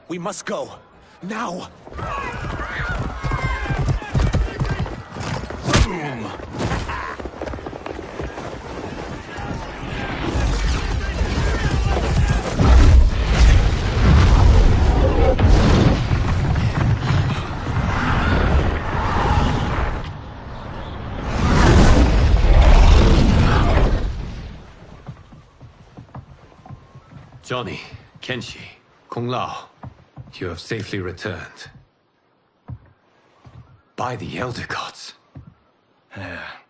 We must go. Now! Boom! Johnny, Kenshi, Kung Lao, you have safely returned. By the Elder Gods.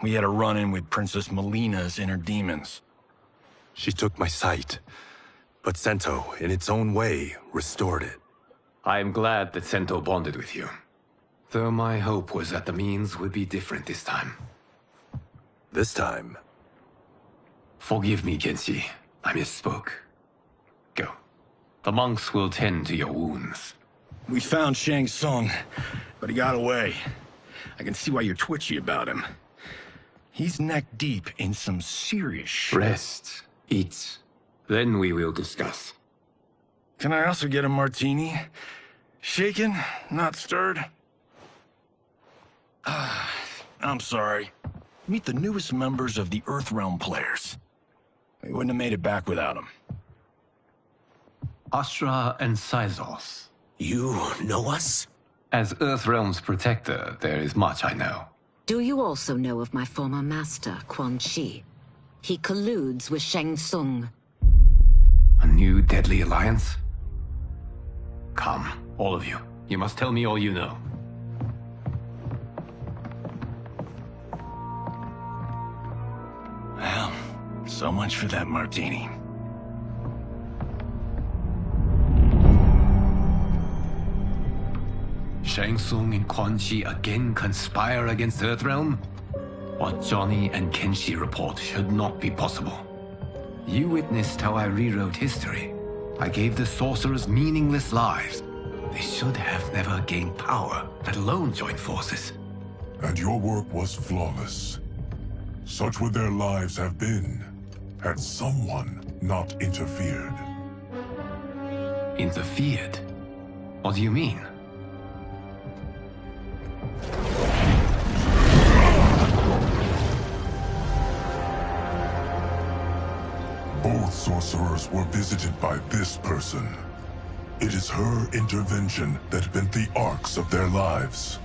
We had a run-in with Princess Melina's inner demons. She took my sight, but Sento, in its own way, restored it. I am glad that Sento bonded with you. Though my hope was that the means would be different this time. This time? Forgive me, Kenshi. I misspoke. Go. The monks will tend to your wounds. We found Shang Tsung, but he got away. I can see why you're twitchy about him. He's neck-deep in some serious shit. Rest. Eat. Then we will discuss. Can I also get a martini? Shaken, not stirred? I'm sorry. Meet the newest members of the Earthrealm players. We wouldn't have made it back without them. Astra and Syzoth. You know us? As Earthrealm's protector, there is much I know. Do you also know of my former master, Quan Chi? He colludes with Shang Tsung. A new deadly alliance? Come, all of you. You must tell me all you know. Well, so much for that martini. Shang Tsung and Quan Chi again conspire against Earthrealm? What Johnny and Kenshi report should not be possible. You witnessed how I rewrote history. I gave the sorcerers meaningless lives. They should have never gained power, let alone join forces. And your work was flawless. Such would their lives have been, had someone not interfered. Interfered? What do you mean? Both sorcerers were visited by this person. It is her intervention that bent the arcs of their lives.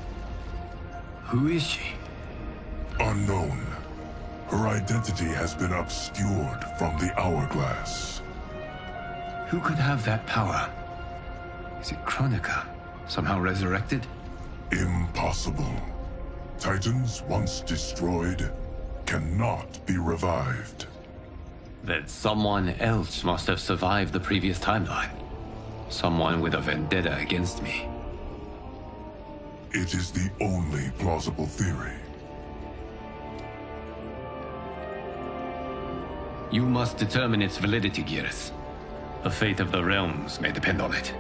Who is she? Unknown. Her identity has been obscured from the hourglass. Who could have that power? Is it Kronika? Somehow resurrected? Impossible. Titans once destroyed cannot be revived. Then someone else must have survived the previous timeline. Someone with a vendetta against me. It is the only plausible theory. You must determine its validity, Geras. The fate of the realms may depend on it.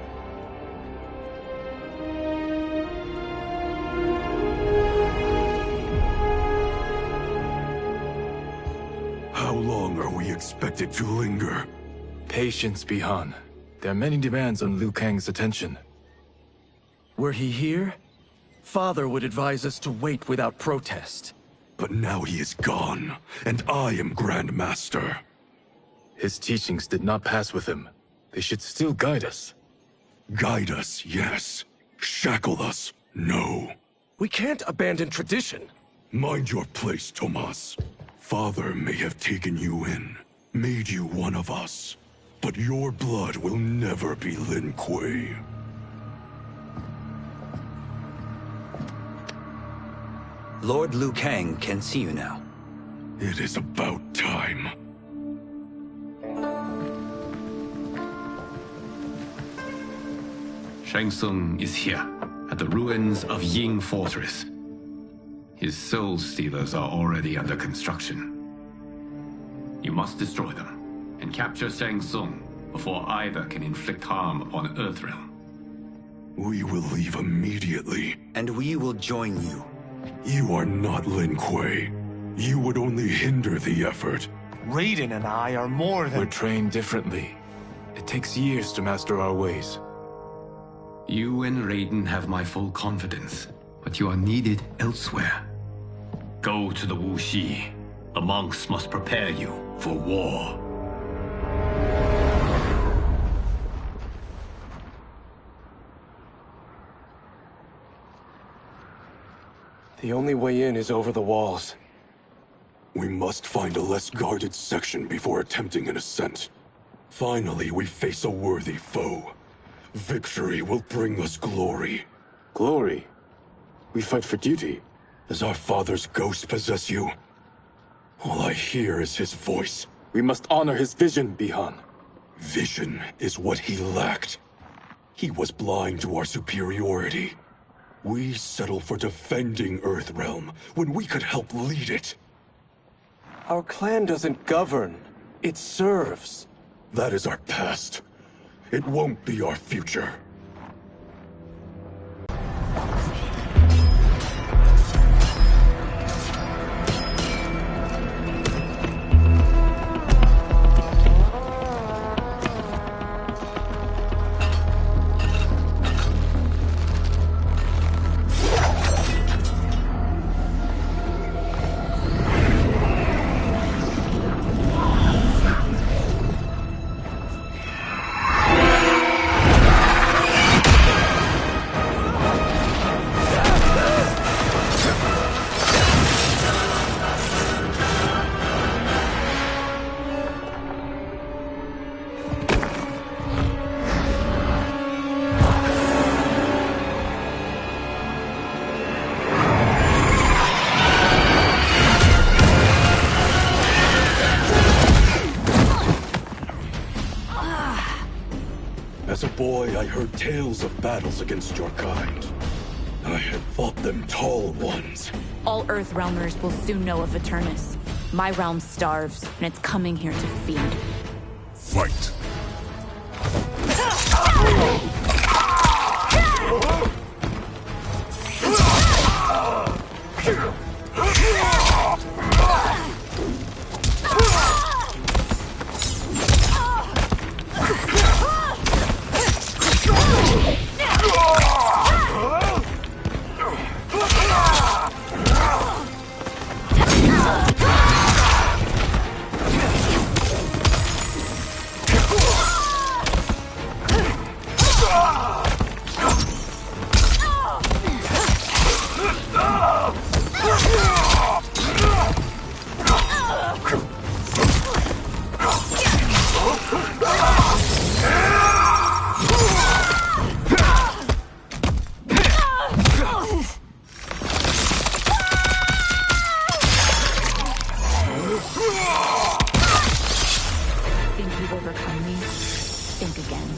How long are we expected to linger? Patience, Bi-Han. There are many demands on Liu Kang's attention. Were he here, Father would advise us to wait without protest. But now he is gone, and I am Grand Master. His teachings did not pass with him. They should still guide us. Guide us, yes. Shackle us, no. We can't abandon tradition. Mind your place, Tomas. Father may have taken you in, made you one of us. But your blood will never be Lin Kuei. Lord Liu Kang can see you now. It is about time. Shang Tsung is here, at the ruins of Ying Fortress. His soul stealers are already under construction. You must destroy them, and capture Shang Tsung before either can inflict harm upon Earthrealm. We will leave immediately. And we will join you. You are not Lin Kuei. You would only hinder the effort. Raiden and I are more than... We're trained differently. It takes years to master our ways. You and Raiden have my full confidence, but you are needed elsewhere. Go to the Wuxi. The monks must prepare you for war. The only way in is over the walls. We must find a less guarded section before attempting an ascent. Finally, we face a worthy foe. Victory will bring us glory. Glory? We fight for duty. Does our father's ghost possess you? All I hear is his voice. We must honor his vision, Bi-Han. Vision is what he lacked. He was blind to our superiority. We settle for defending Earthrealm when we could help lead it. Our clan doesn't govern. It serves. That is our past. It won't be our future. As a boy, I heard tales of battles against your kind. I had fought them tall ones. All Earthrealmers will soon know of Eternus. My realm starves, and it's coming here to feed. Fight! Think you've overcome me? Think again.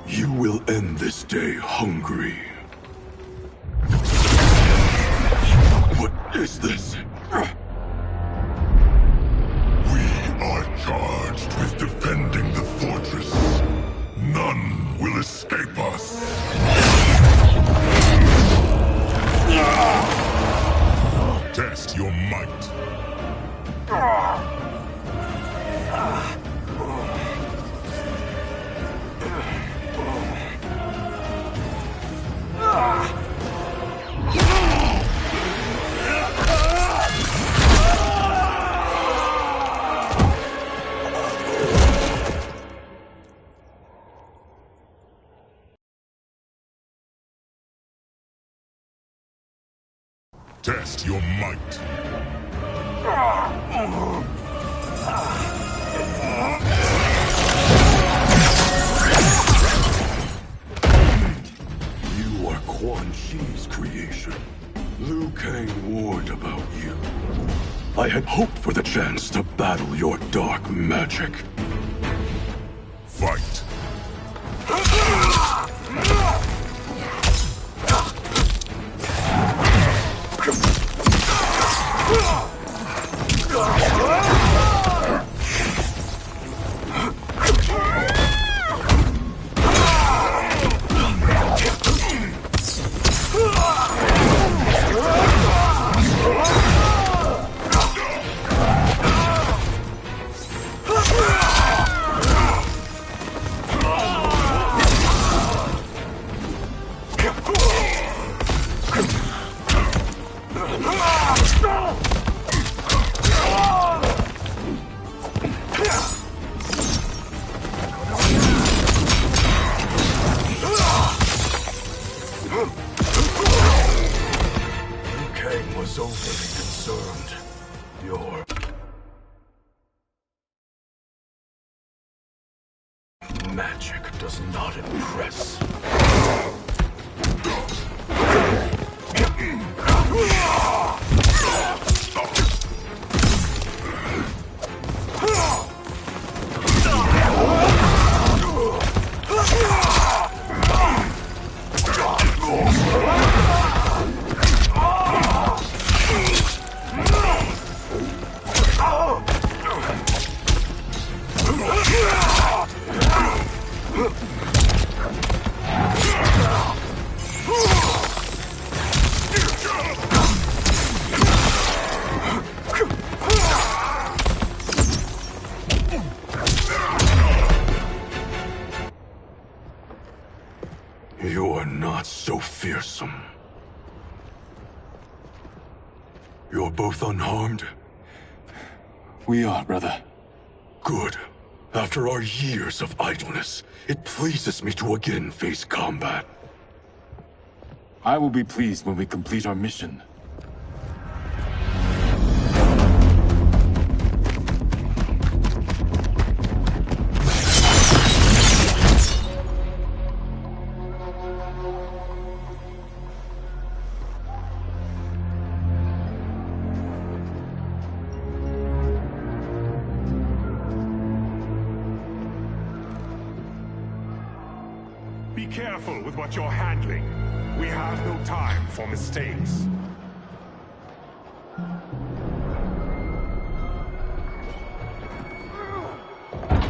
You will end this day hungry. What is this? We are charged with defending the fortress. None will escape us. Test your might. Test your might. You are Quan Chi's creation. Liu Kang warned about you. I and hope for the chance to battle your dark magic. Fight. Magic does not impress. You're not so fearsome. You're both unharmed? We are, brother. Good. After our years of idleness, it pleases me to again face combat. I will be pleased when we complete our mission. Be careful with what you're handling. We have no time for mistakes.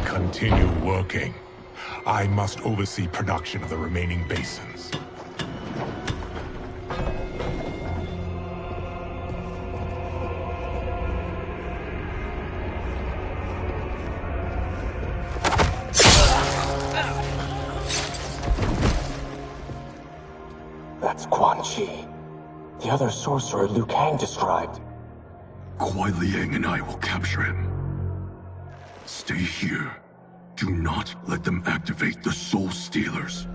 Continue working. I must oversee production of the remaining basins. That's Quan Chi. The other sorcerer Liu Kang described. Kuai Liang and I will capture him. Stay here. Do not let them activate the Soul Stealers.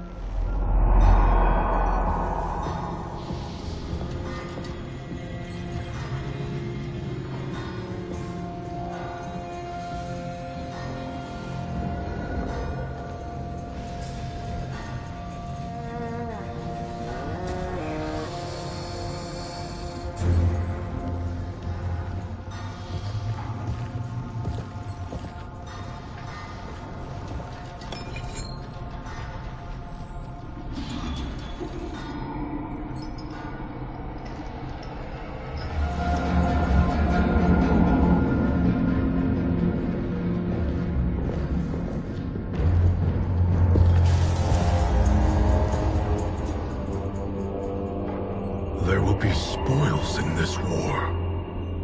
There will be spoils in this war.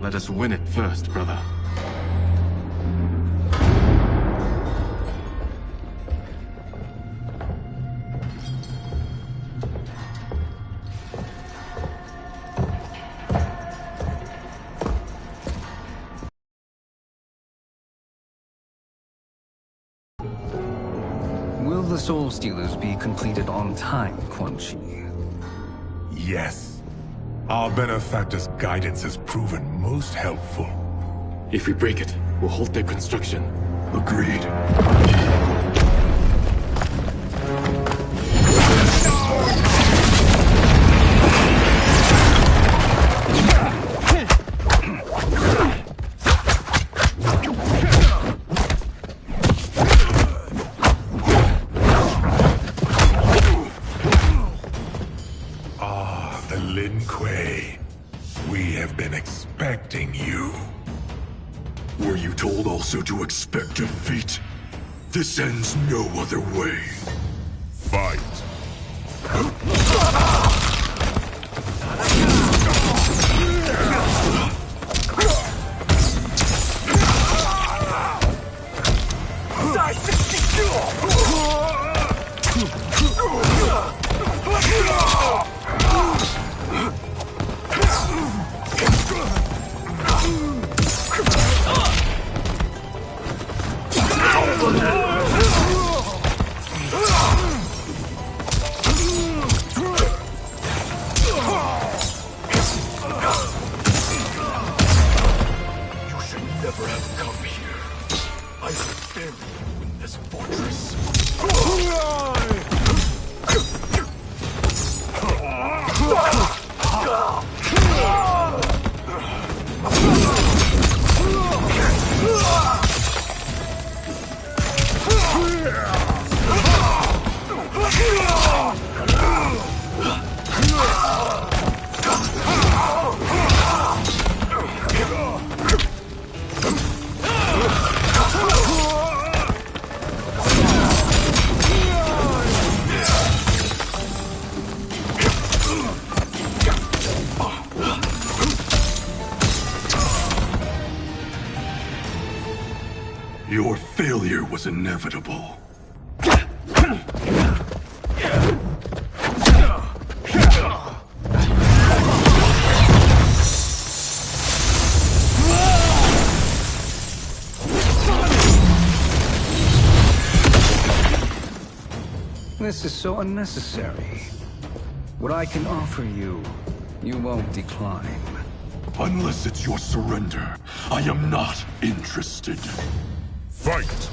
Let us win it first, brother. Will the Soul Stealers be completed on time, Quan Chi? Yes. Our benefactor's guidance has proven most helpful. If we break it, we'll halt their construction. Agreed. told also to expect defeat. This ends no other way. Fight! Your failure was inevitable. This is so unnecessary. What I can offer you, you won't decline. Unless it's your surrender, I am not interested. Fight!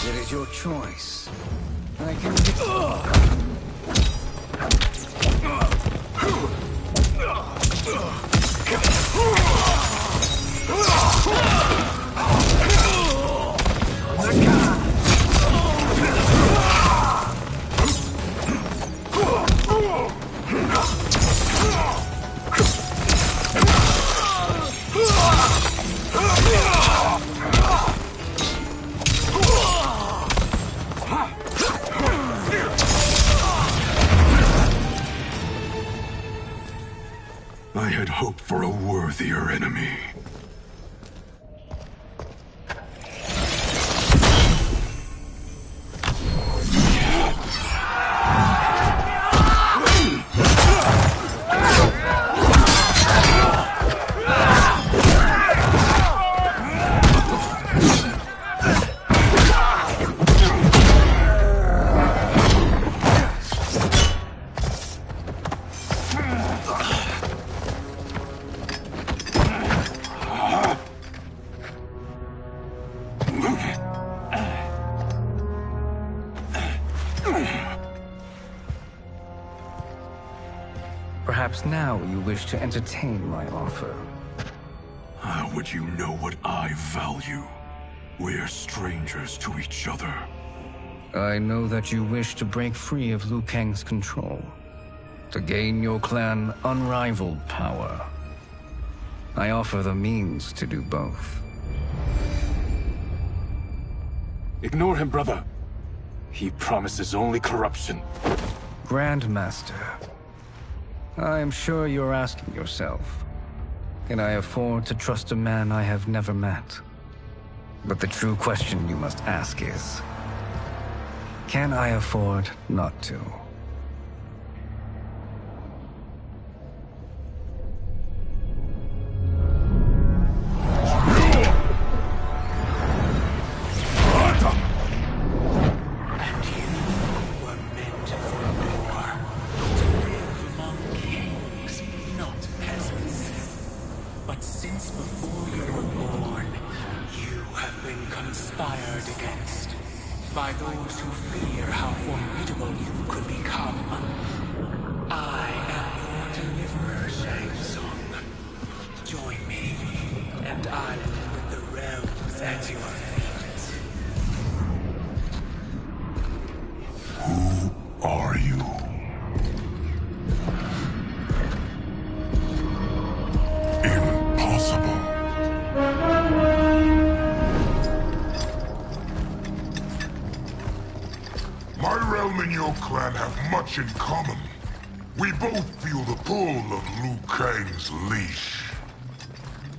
It is your choice. I can... I had hoped for a worthier enemy. Perhaps now you wish to entertain my offer. How would you know what I value? We're strangers to each other. I know that you wish to break free of Liu Kang's control, to gain your clan unrivaled power. I offer the means to do both. Ignore him, brother. He promises only corruption. Grandmaster, I am sure you're asking yourself, can I afford to trust a man I have never met? But the true question you must ask is, can I afford not to? conspired against by those who fear how formidable you could become. I am your deliverer, Shang Tsung. Join me, and I will put the realms at your feet. Who are you? Impossible. My realm and your clan have much in common. We both feel the pull of Liu Kang's leash.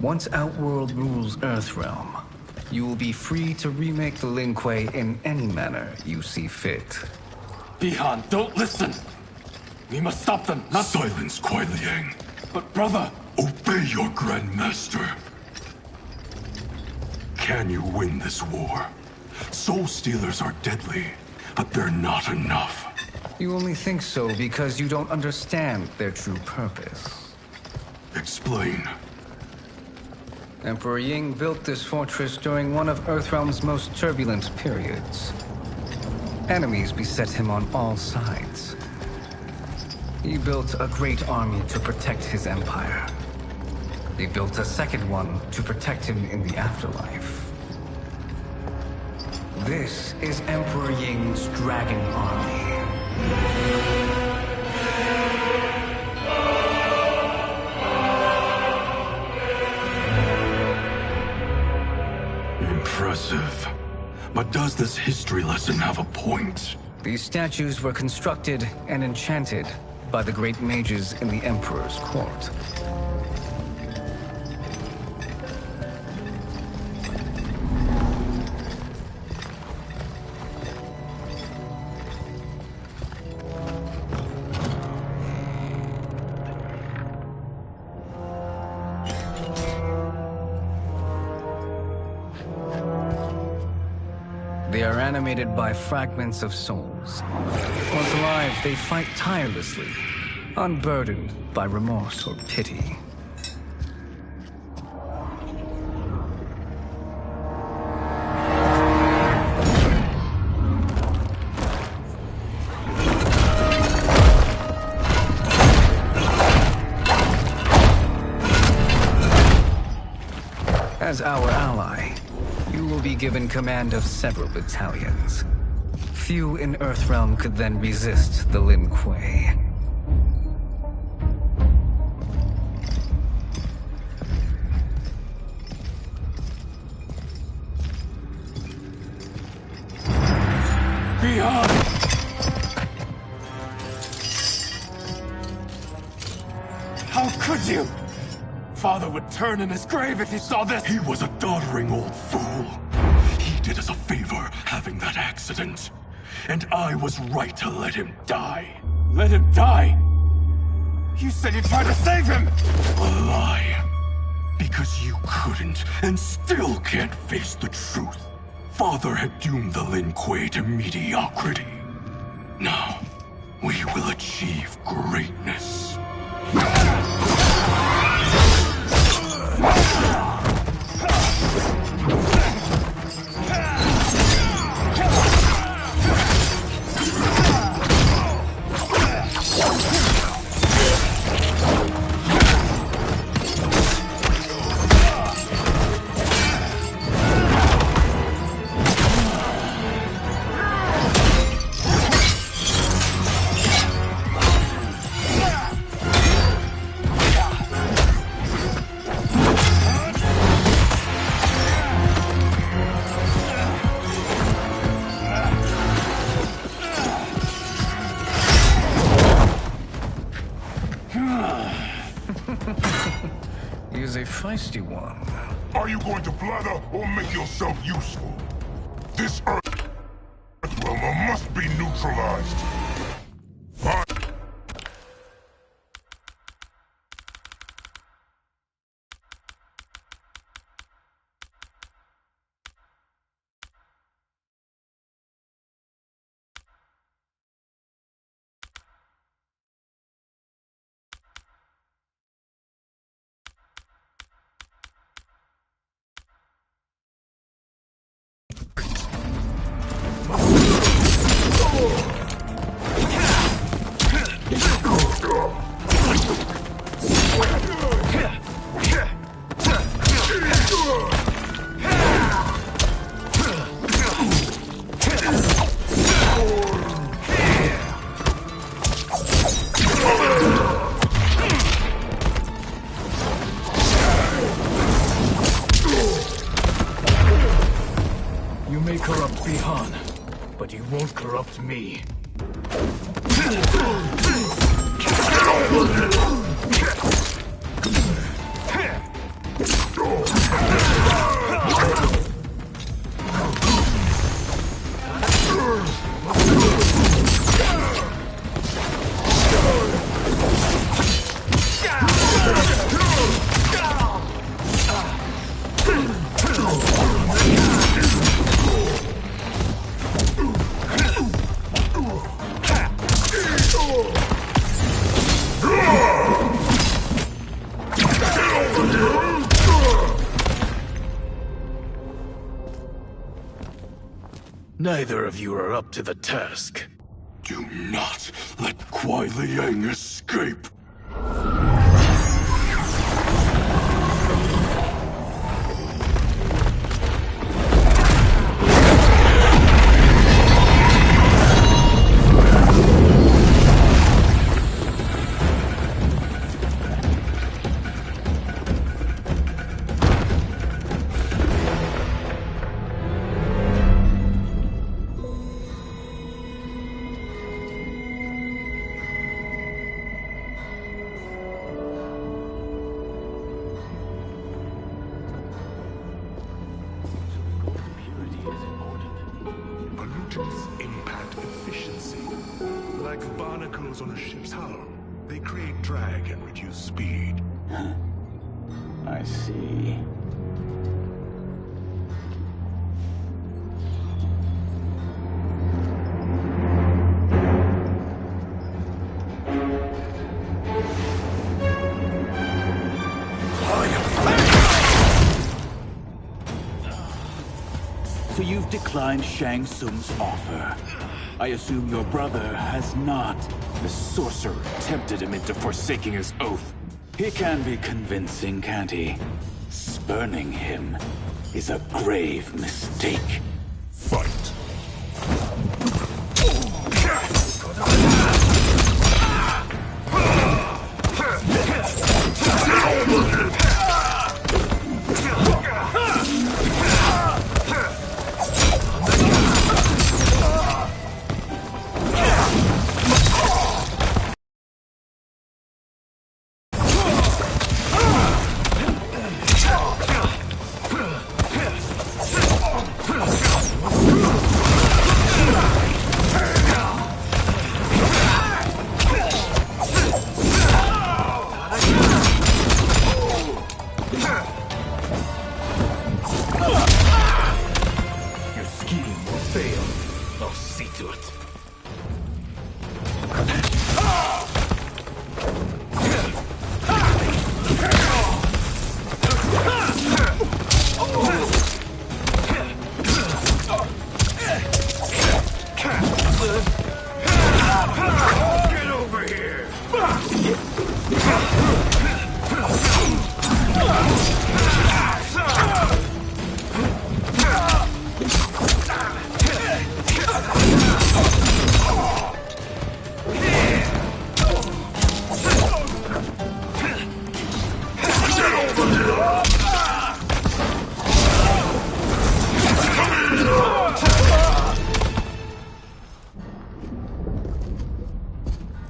Once Outworld rules Earthrealm, you will be free to remake the Lin Kuei in any manner you see fit. Bihan, don't listen! We must stop them, not— Silence, Kuai Liang. But brother— Obey your Grandmaster. Can you win this war? Soul Stealers are deadly, but they're not enough. You only think so because you don't understand their true purpose. Explain. Emperor Ying built this fortress during one of Earthrealm's most turbulent periods. Enemies beset him on all sides. He built a great army to protect his empire. He built a second one to protect him in the afterlife. This is Emperor Ying's Dragon Army. Impressive. But does this history lesson have a point? These statues were constructed and enchanted by the great mages in the Emperor's court. They are animated by fragments of souls. Once alive, they fight tirelessly, unburdened by remorse or pity. As our ally, you will be given command of several battalions. Few in Earthrealm could then resist the Lin Kuei. Beyond! How could you? Father would turn in his grave if he saw this! He was a doddering old fool. He did us a favor having that accident. And I was right to let him die. Let him die? You said you tried to save him! A lie. Because you couldn't and still can't face the truth. Father had doomed the Lin Kuei to mediocrity. Now, we will achieve greatness. He is a feisty one. Are you going to blather or make yourself useful? This Earthrealm must be neutralized. but you won't corrupt me. Neither of you are up to the task. Do not let Kuai Liang escape! Pollutants impact efficiency. Like barnacles on a ship's hull, they create drag and reduce speed. I see. So you've declined Shang Tsung's offer. I assume your brother has not. The sorcerer tempted him into forsaking his oath. He can be convincing, can't he? Spurning him is a grave mistake. Fight.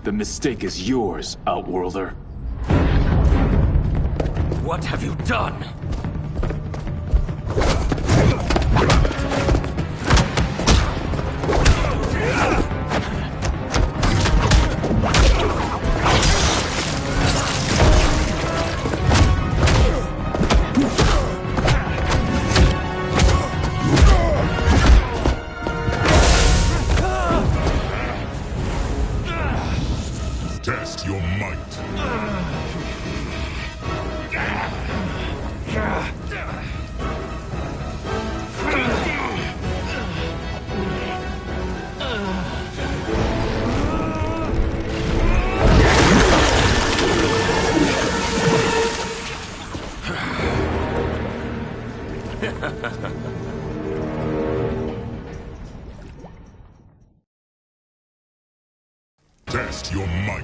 The mistake is yours, Outworlder. What have you done? Test your might. Test your might.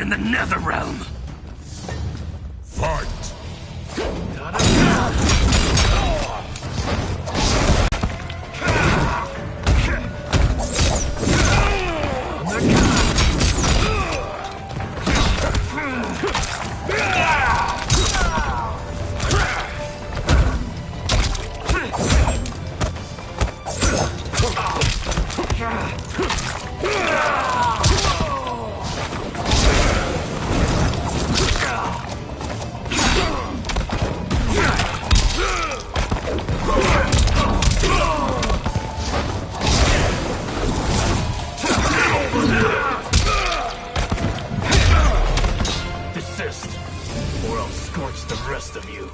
in the Netherrealm! Fight! Desist, or I'll scorch the rest of you.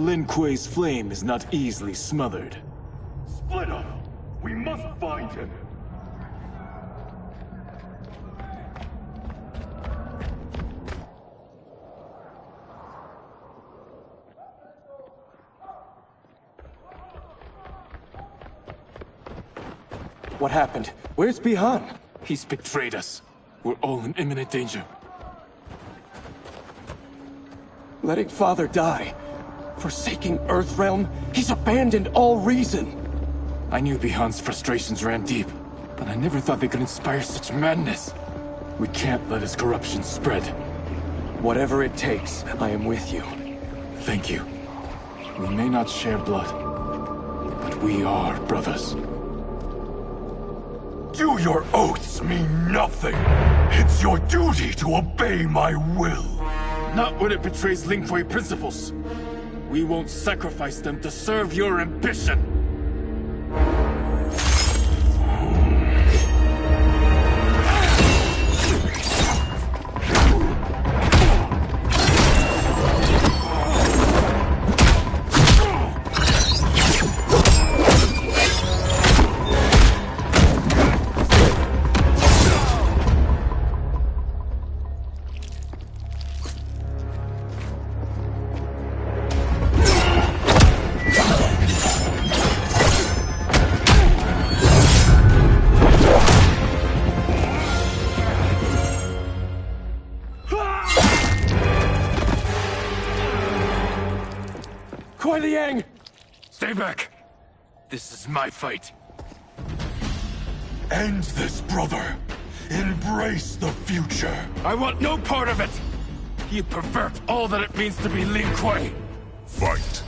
Lin Kuei's flame is not easily smothered. Split up! We must find him! What happened? Where's Bi-Han? He's betrayed us. We're all in imminent danger. Letting Father die. Forsaking Earthrealm, he's abandoned all reason. I knew Bi-Han's frustrations ran deep, but I never thought they could inspire such madness. We can't let his corruption spread. Whatever it takes, I am with you. Thank you. We may not share blood, but we are brothers. Do your oaths mean nothing? It's your duty to obey my will. Not when it betrays Lin Kuei principles. We won't sacrifice them to serve your ambition! Kuei Liang! Stay back! This is my fight. End this, brother. Embrace the future. I want no part of it! You pervert all that it means to be Lin Kuei! Fight!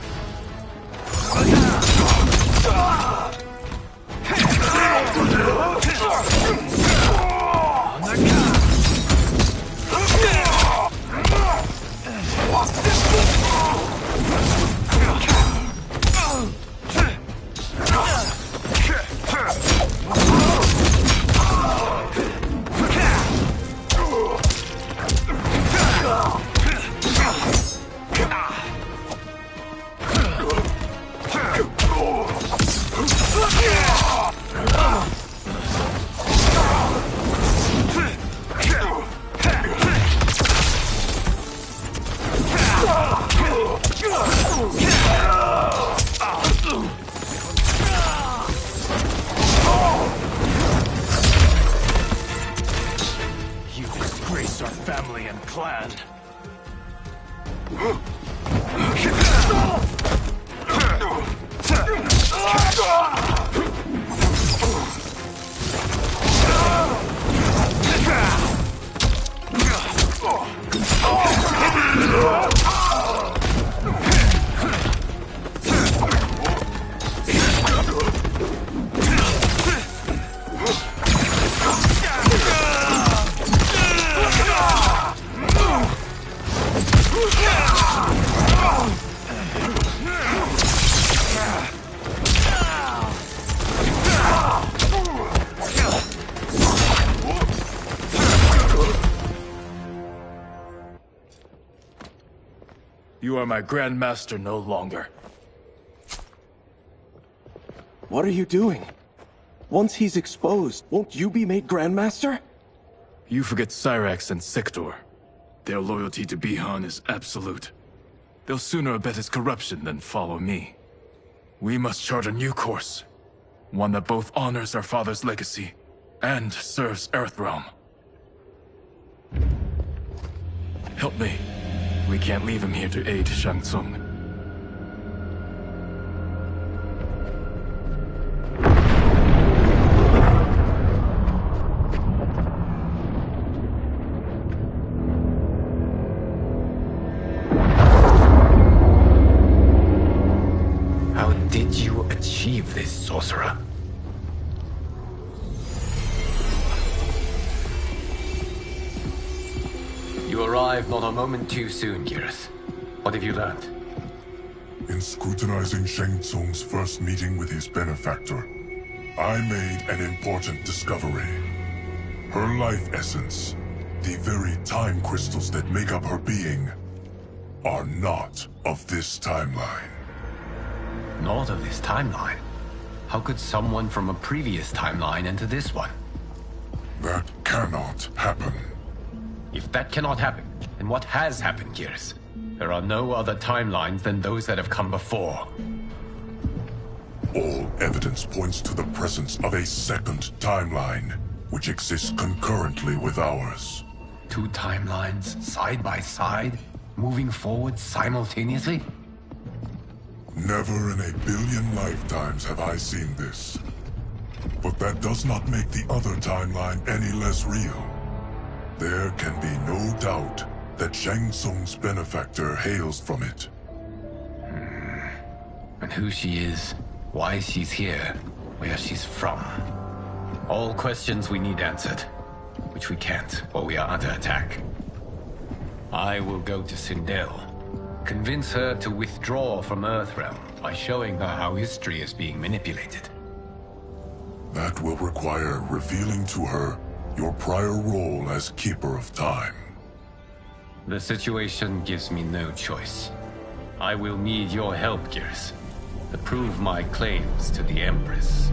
You are my Grand Master no longer. What are you doing? Once he's exposed, won't you be made Grandmaster? You forget Cyrax and Sector. Their loyalty to Bi-Han is absolute. They'll sooner abet his corruption than follow me. We must chart a new course. One that both honors our father's legacy and serves Earthrealm. Help me. We can't leave him here to aid Shang Tsung. How did you achieve this, sorcerer? You arrived not a moment too soon, Geras. What have you learned? In scrutinizing Shang Tsung's first meeting with his benefactor, I made an important discovery. Her life essence, the very time crystals that make up her being, are not of this timeline. Not of this timeline? How could someone from a previous timeline enter this one? That cannot happen. If that cannot happen, then what has happened, Geras? There are no other timelines than those that have come before. All evidence points to the presence of a second timeline, which exists concurrently with ours. Two timelines, side by side, moving forward simultaneously? Never in a billion lifetimes have I seen this. But that does not make the other timeline any less real. There can be no doubt that Shang Tsung's benefactor hails from it. And who she is, why she's here, where she's from. All questions we need answered, which we can't while we are under attack. I will go to Sindel, convince her to withdraw from Earthrealm by showing her how history is being manipulated. That will require revealing to her your prior role as Keeper of Time. The situation gives me no choice. I will need your help, Geras, to prove my claims to the Empress.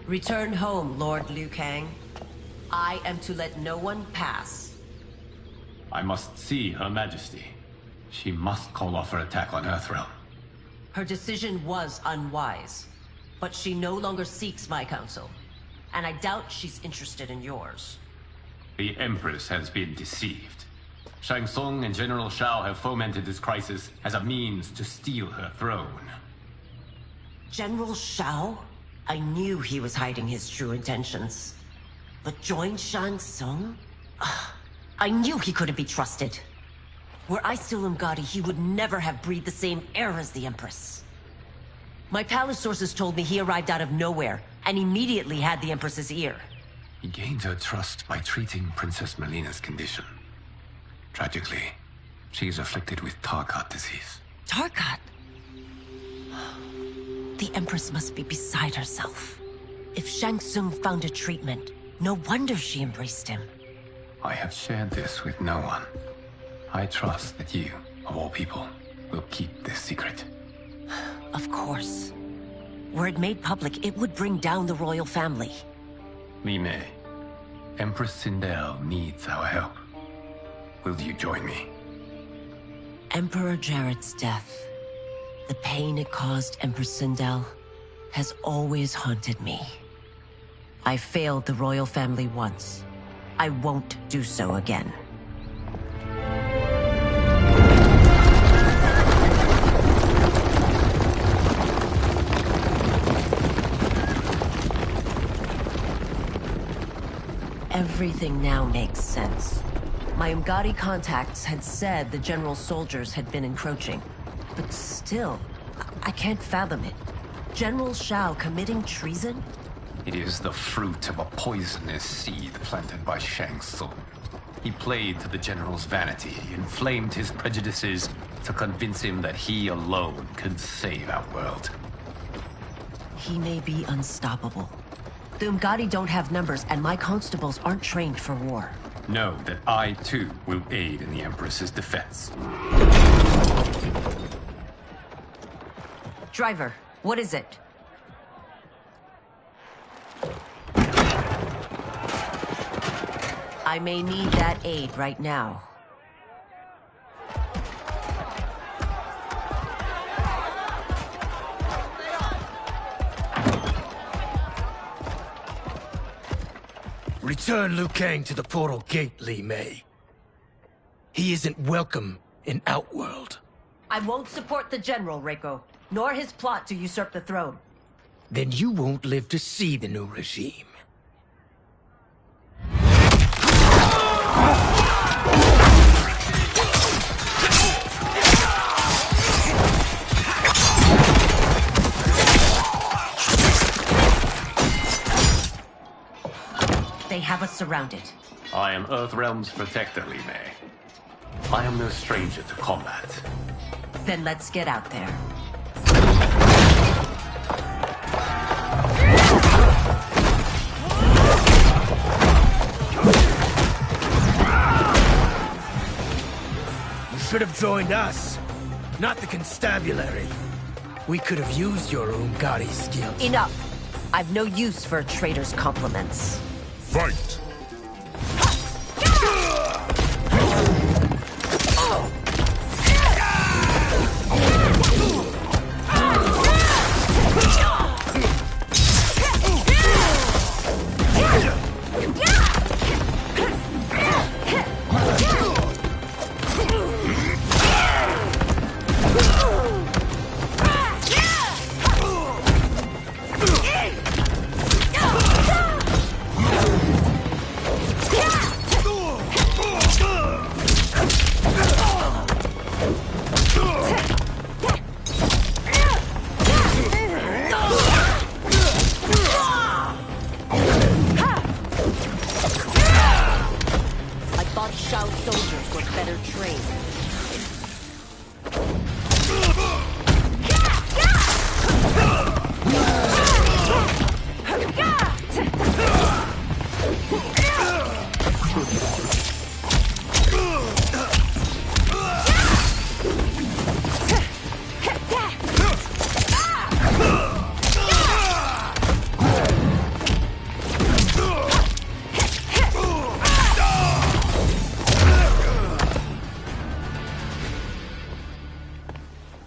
Return home, Lord Liu Kang. I am to let no one pass. I must see Her Majesty. She must call off her attack on Earthrealm. Her decision was unwise, but she no longer seeks my counsel, and I doubt she's interested in yours. The Empress has been deceived. Shang Tsung and General Shao have fomented this crisis as a means to steal her throne. General Shao? I knew he was hiding his true intentions. But join Shang Tsung? I knew he couldn't be trusted. Were I still Umgadi, he would never have breathed the same air as the Empress. My palace sources told me he arrived out of nowhere, and immediately had the Empress's ear. He gained her trust by treating Princess Melina's condition. Tragically, she is afflicted with Tarkat disease. Tarkat? The Empress must be beside herself. If Shang Tsung found a treatment, no wonder she embraced him. I have shared this with no one. I trust that you, of all people, will keep this secret. Of course. Were it made public, it would bring down the royal family. Li Mei, Empress Sindel needs our help. Will you join me? Emperor Jarrett's death, the pain it caused Empress Sindel, has always haunted me. I failed the royal family once. I won't do so again. Everything now makes sense. My Umgadi contacts had said the general soldiers had been encroaching. But still, I can't fathom it. General Shao committing treason? It is the fruit of a poisonous seed planted by Shang Tsung. He played to the general's vanity, inflamed his prejudices to convince him that he alone could save our world. He may be unstoppable. The Umgadi don't have numbers, and my constables aren't trained for war. Know that I, too, will aid in the Empress's defense. Driver, what is it? I may need that aid right now. Return Liu Kang to the portal gate, Li Mei. He isn't welcome in Outworld. I won't support the General, Reiko, nor his plot to usurp the throne. Then you won't live to see the new regime. They have us surrounded. I am Earthrealm's protector, Li Mei. I am no stranger to combat. Then let's get out there. You should have joined us, not the constabulary. We could have used your Umgadi skills. Enough! I've no use for a traitor's compliments. Fight!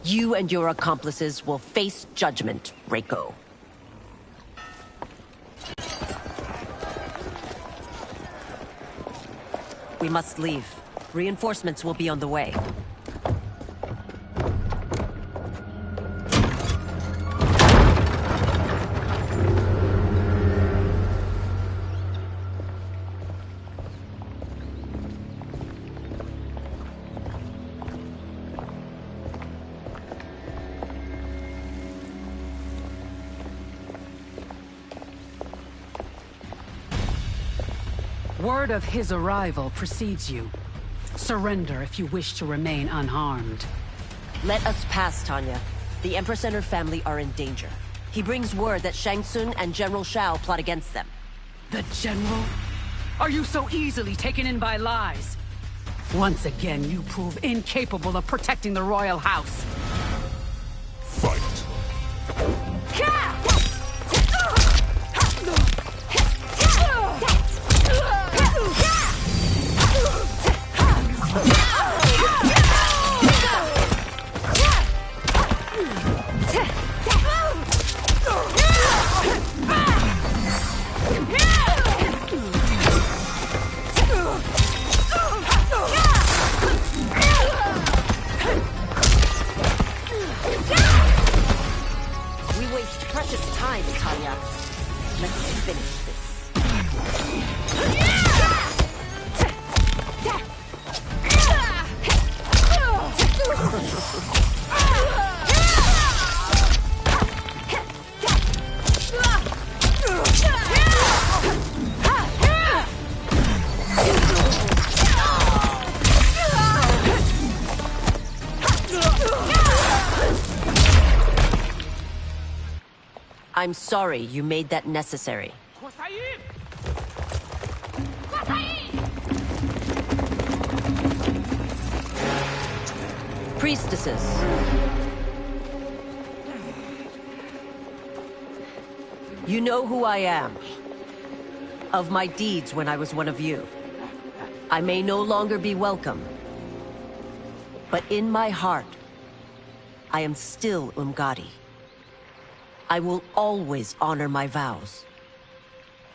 You and your accomplices will face judgment, Reiko. We must leave. Reinforcements will be on the way. Word of his arrival precedes you. Surrender if you wish to remain unharmed. Let us pass, Tanya. The Empress and her family are in danger. He brings word that Shang Tsung and General Shao plot against them. The General? Are you so easily taken in by lies? Once again, you prove incapable of protecting the royal house. Fight! I'm sorry you made that necessary. Priestesses. You know who I am. Of my deeds when I was one of you. I may no longer be welcome. But in my heart, I am still Umgadi. I will always honor my vows.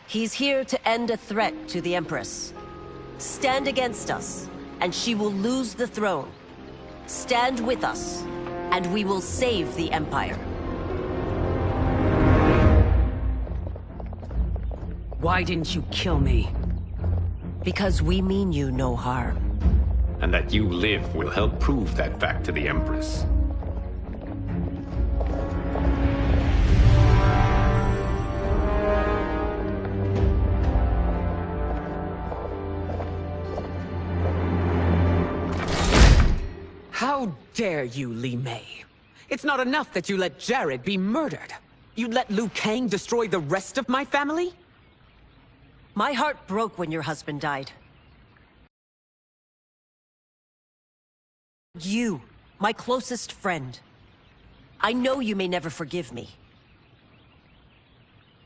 He's here to end a threat to the Empress. Stand against us, and she will lose the throne. Stand with us, and we will save the Empire. Why didn't you kill me? Because we mean you no harm. And that you live will help prove that fact to the Empress. How dare you, Li Mei? It's not enough that you let Jared be murdered. You'd let Liu Kang destroy the rest of my family? My heart broke when your husband died. You, my closest friend. I know you may never forgive me.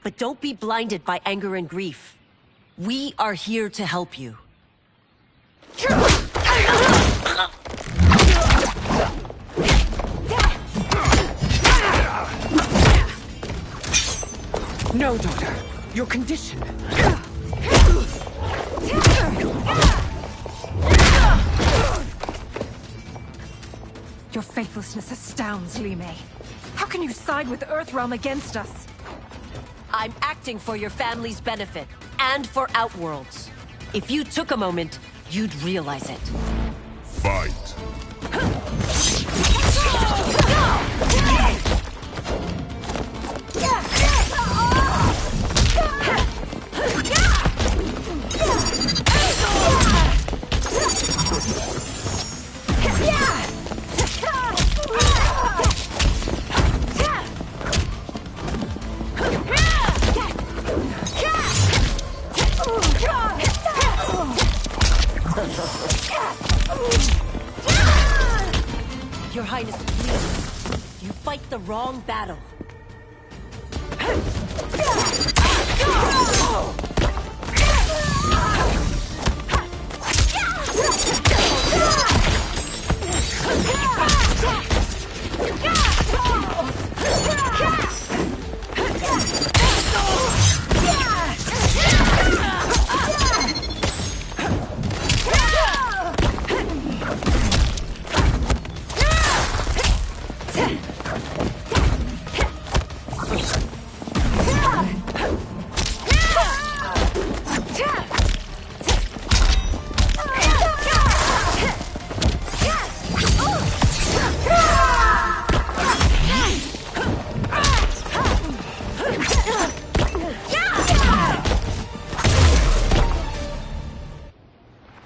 But don't be blinded by anger and grief. We are here to help you. No, daughter. Your condition. Your faithlessness astounds, Li Mei. How can you side with Earthrealm against us? I'm acting for your family's benefit, and for Outworlds. If you took a moment, you'd realize it. Fight! Your Highness, please. You fight the wrong battle.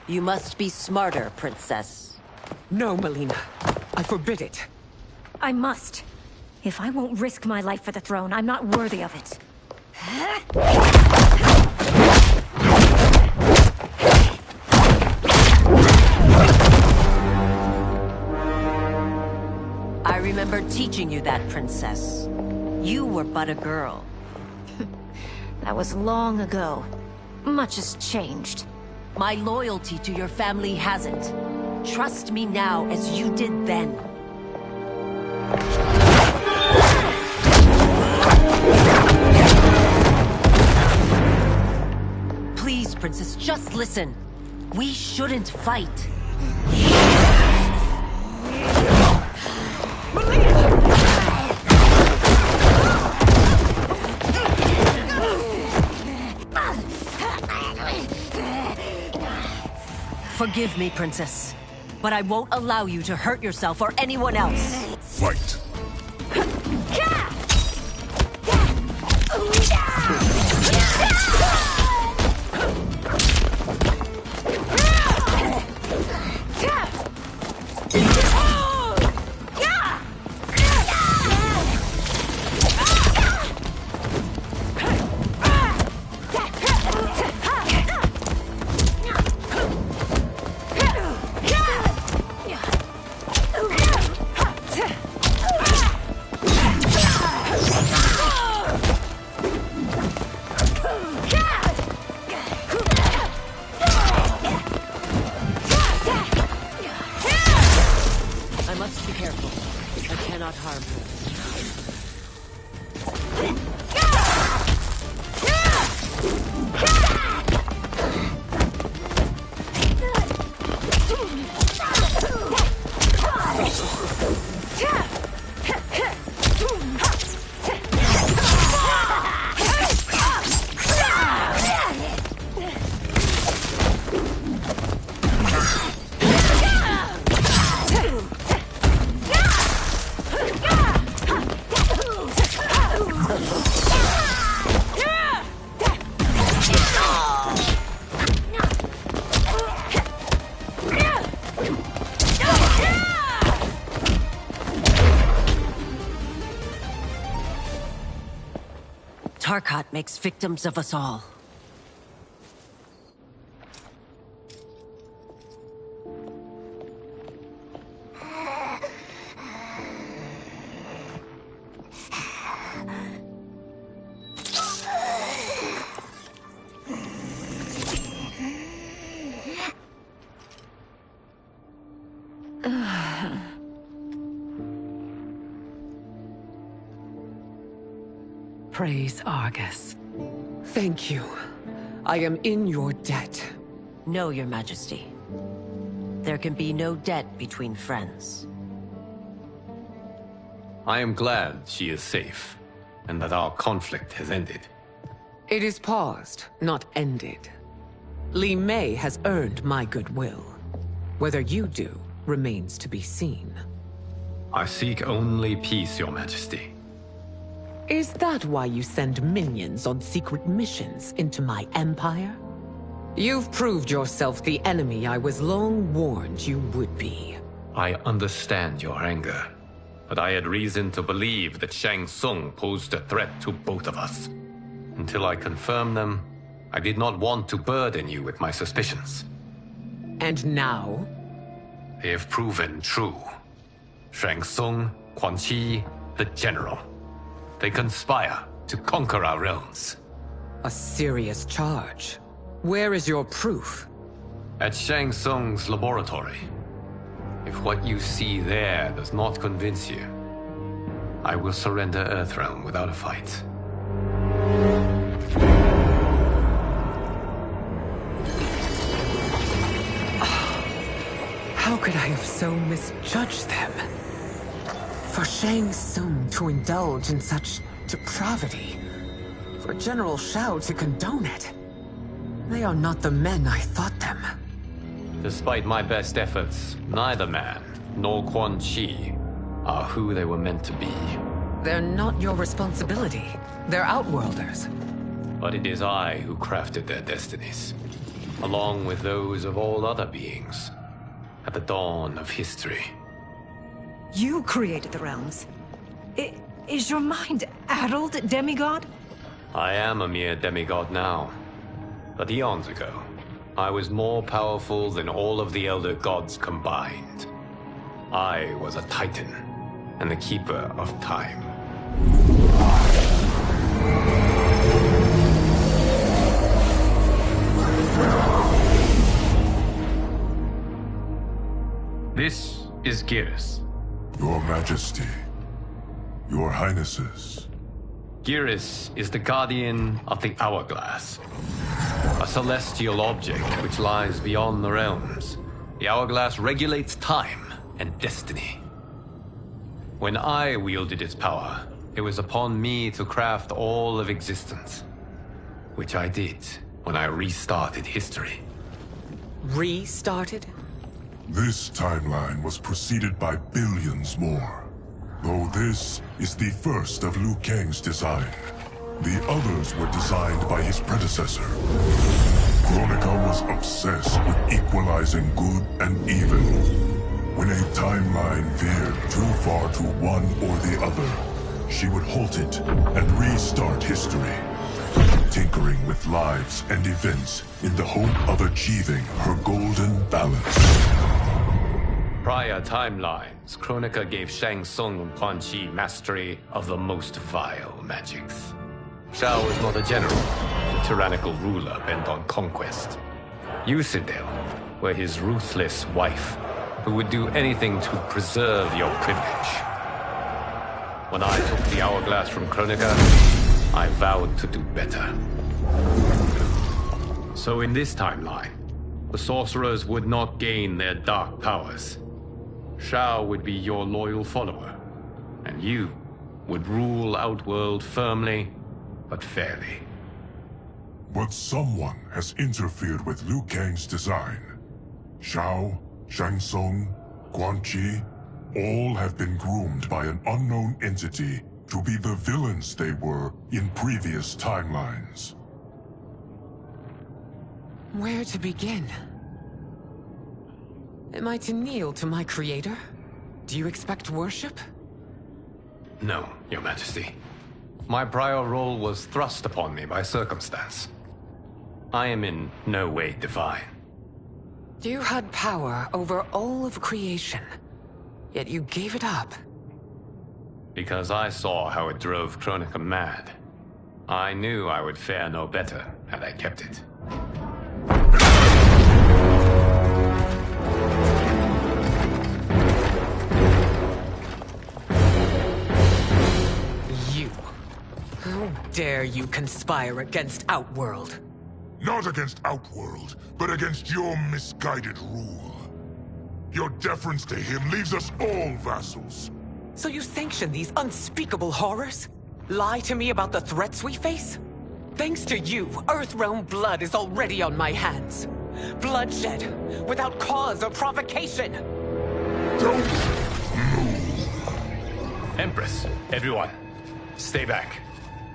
You must be smarter, Princess. No, Mileena. I forbid it. I must. If I won't risk my life for the throne, I'm not worthy of it. I remember teaching you that, Princess. You were but a girl. That was long ago. Much has changed. My loyalty to your family hasn't. Trust me now as you did then. Please, Princess, just listen. We shouldn't fight. Forgive me, Princess, but I won't allow you to hurt yourself or anyone else. Fight! cannot harm her. Tarkat makes victims of us all. Praise Argus. Thank you. I am in your debt. No, Your Majesty. There can be no debt between friends. I am glad she is safe, and that our conflict has ended. It is paused, not ended. Li Mei has earned my goodwill. Whether you do remains to be seen. I seek only peace, Your Majesty. Is that why you send minions on secret missions into my empire? You've proved yourself the enemy I was long warned you would be. I understand your anger, but I had reason to believe that Shang Tsung posed a threat to both of us. Until I confirmed them, I did not want to burden you with my suspicions. And now? They have proven true. Shang Tsung, Quan Chi, the General. They conspire to conquer our realms. A serious charge. Where is your proof? At Shang Tsung's laboratory. If what you see there does not convince you, I will surrender Earthrealm without a fight. How could I have so misjudged them? For Shang Tsung to indulge in such depravity, for General Shao to condone it, they are not the men I thought them. Despite my best efforts, neither man nor Quan Chi are who they were meant to be. They're not your responsibility. They're Outworlders. But it is I who crafted their destinies, along with those of all other beings, at the dawn of history. You created the realms. Is your mind addled, demigod? I am a mere demigod now. But eons ago, I was more powerful than all of the Elder Gods combined. I was a Titan, and the Keeper of Time. This is Geras. Your Majesty. Your Highnesses. Geras is the guardian of the Hourglass. A celestial object which lies beyond the realms. The Hourglass regulates time and destiny. When I wielded its power, it was upon me to craft all of existence. Which I did when I restarted history. Restarted? This timeline was preceded by billions more. Though this is the first of Liu Kang's design. The others were designed by his predecessor. Kronika was obsessed with equalizing good and evil. When a timeline veered too far to one or the other, she would halt it and restart history, tinkering with lives and events in the hope of achieving her golden balance. Prior timelines, Kronika gave Shang Tsung and Quan Chi mastery of the most vile magics. Shao was not a general, a tyrannical ruler bent on conquest. Yusidel were his ruthless wife, who would do anything to preserve your privilege. When I took the hourglass from Kronika, I vowed to do better. So in this timeline, the sorcerers would not gain their dark powers. Shao would be your loyal follower, and you would rule Outworld firmly, but fairly. But someone has interfered with Liu Kang's design. Shao, Shang Tsung, Quan Chi, all have been groomed by an unknown entity to be the villains they were in previous timelines. Where to begin? Am I to kneel to my creator? Do you expect worship? No, Your Majesty. My prior role was thrust upon me by circumstance. I am in no way divine. You had power over all of creation, yet you gave it up. Because I saw how it drove Kronika mad. I knew I would fare no better had I kept it. You. How dare you conspire against Outworld? Not against Outworld, but against your misguided rule. Your deference to him leaves us all vassals. So you sanction these unspeakable horrors? Lie to me about the threats we face? Thanks to you, Earthrealm blood is already on my hands. Bloodshed, without cause or provocation. Don't move. Empress, everyone, stay back.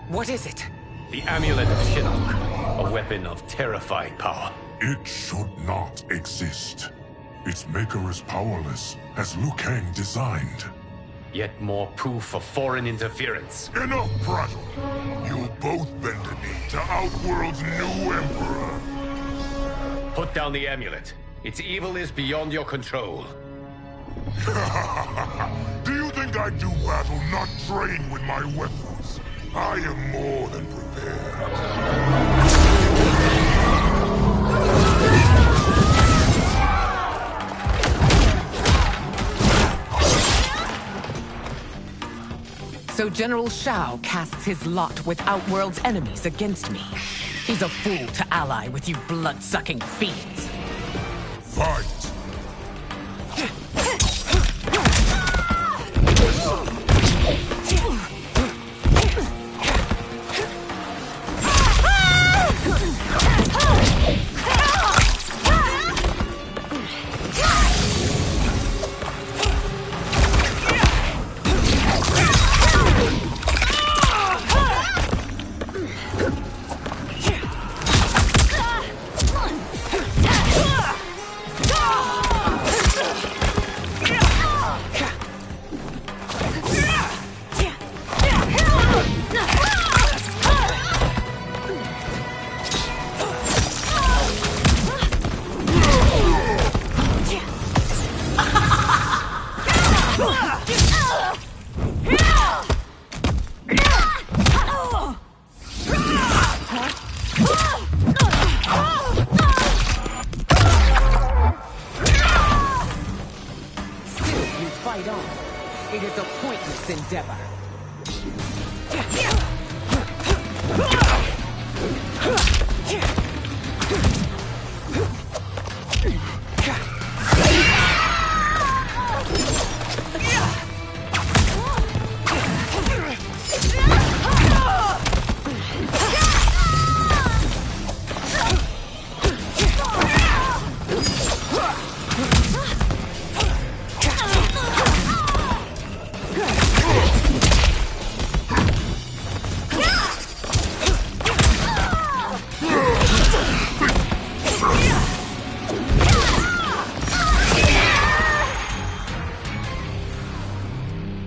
What is it? The Amulet of Shinnok, a weapon of terrifying power. It should not exist. Its maker is powerless, as Liu Kang designed. Yet more proof of foreign interference. Enough prattle! You both bend a knee to Outworld's new emperor. Put down the amulet. Its evil is beyond your control. Do you think I do battle not trained with my weapons? I am more than prepared. So General Shao casts his lot with Outworld's enemies against me. He's a fool to ally with you blood-sucking fiends. Fight! It is a pointless endeavor.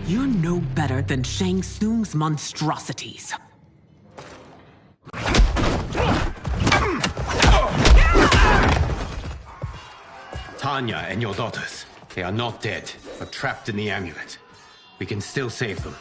You're no better than Shang Tsung's monstrosities. Tanya and your daughters. They are not dead, but trapped in the amulet. We can still save them.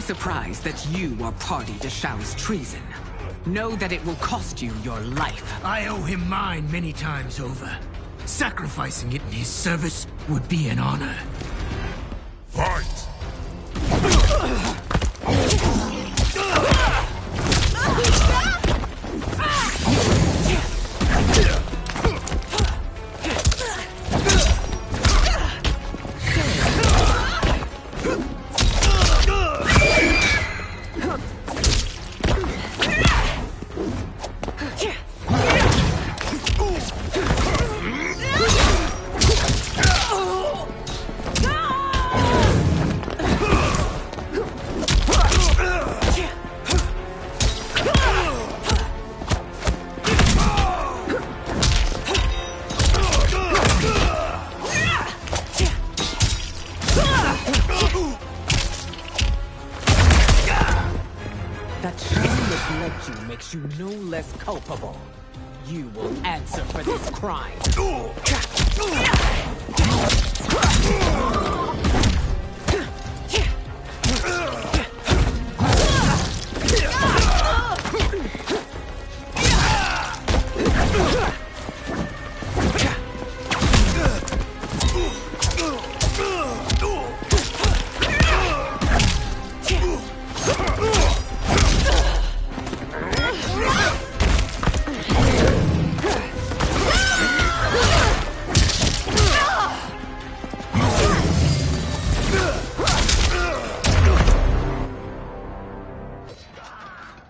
surprised that you are party to Shao's treason. Know that it will cost you your life. I owe him mine many times over. Sacrificing it in his service would be an honor. Fight! That Shao misled you makes you no less culpable. You will answer for this crime.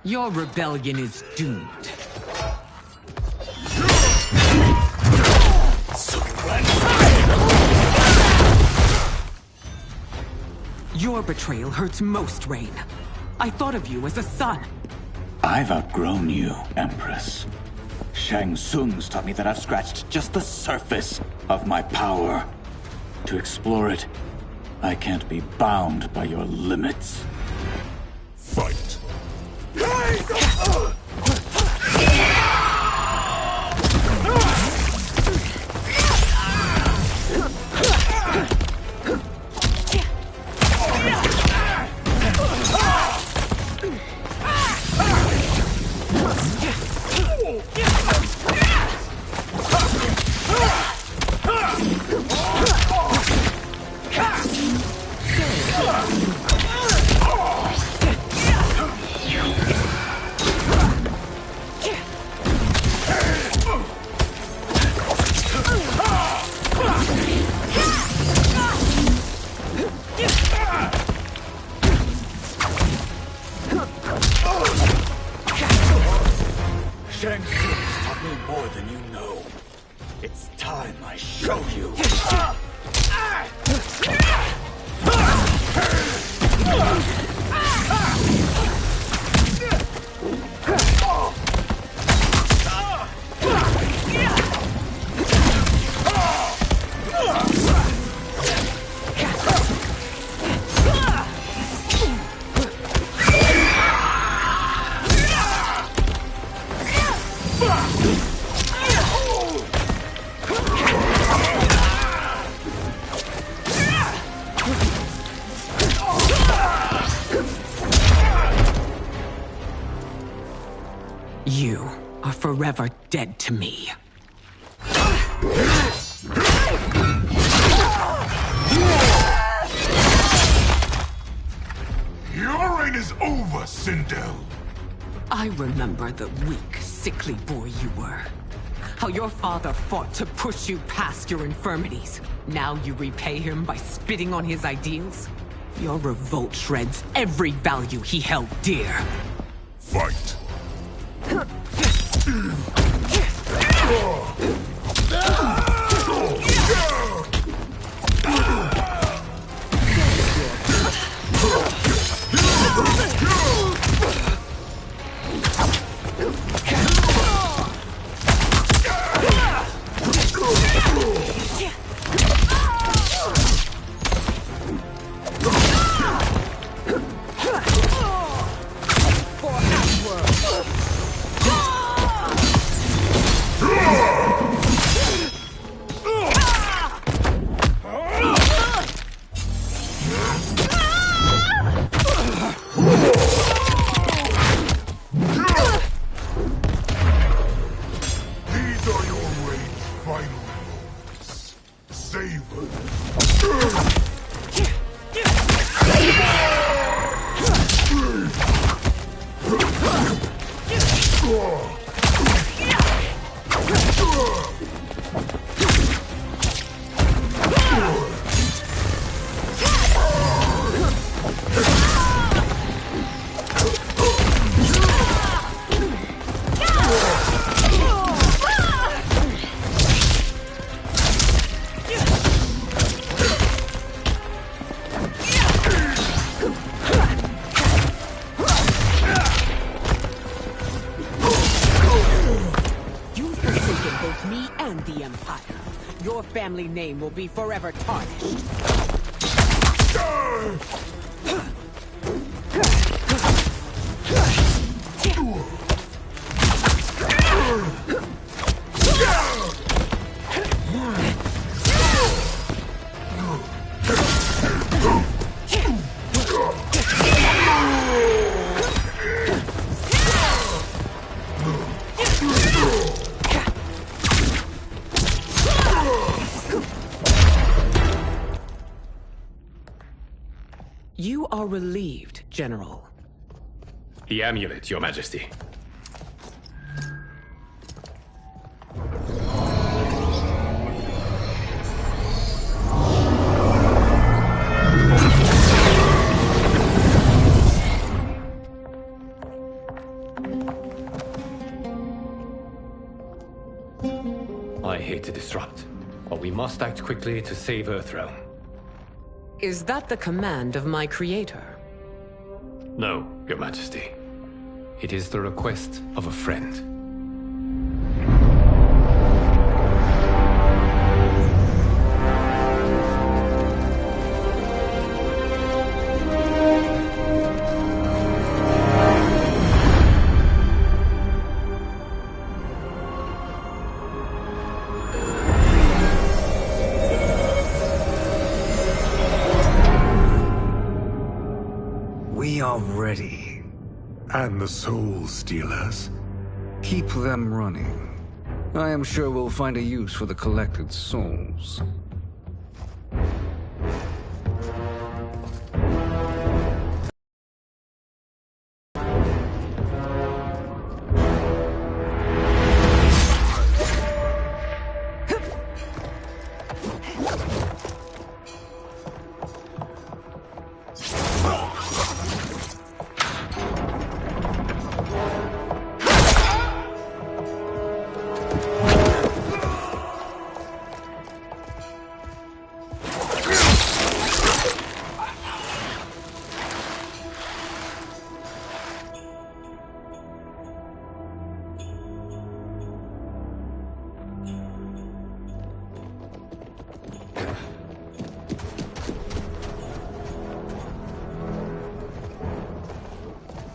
Your rebellion is doomed. Your betrayal hurts most, Rain. I thought of you as a son. I've outgrown you, Empress. Shang Tsung's taught me that I've scratched just the surface of my power. To explore it, I can't be bound by your limits. Fight! Shang Tsung's taught me more than you know. It's time I show you. You are forever dead to me. Your reign is over, Sindel. I remember the weak, sickly boy you were. How your father fought to push you past your infirmities. Now you repay him by spitting on his ideals? Your revolt shreds every value he held dear. Fight! For Outworld! Family name will be forever tarnished. You are relieved, General. The amulet, Your Majesty. I hate to disrupt, but we must act quickly to save Earthrealm. Is that the command of my creator? No, Your Majesty. It is the request of a friend. We are ready. And the Soul Stealers? Keep them running. I am sure we'll find a use for the collected souls.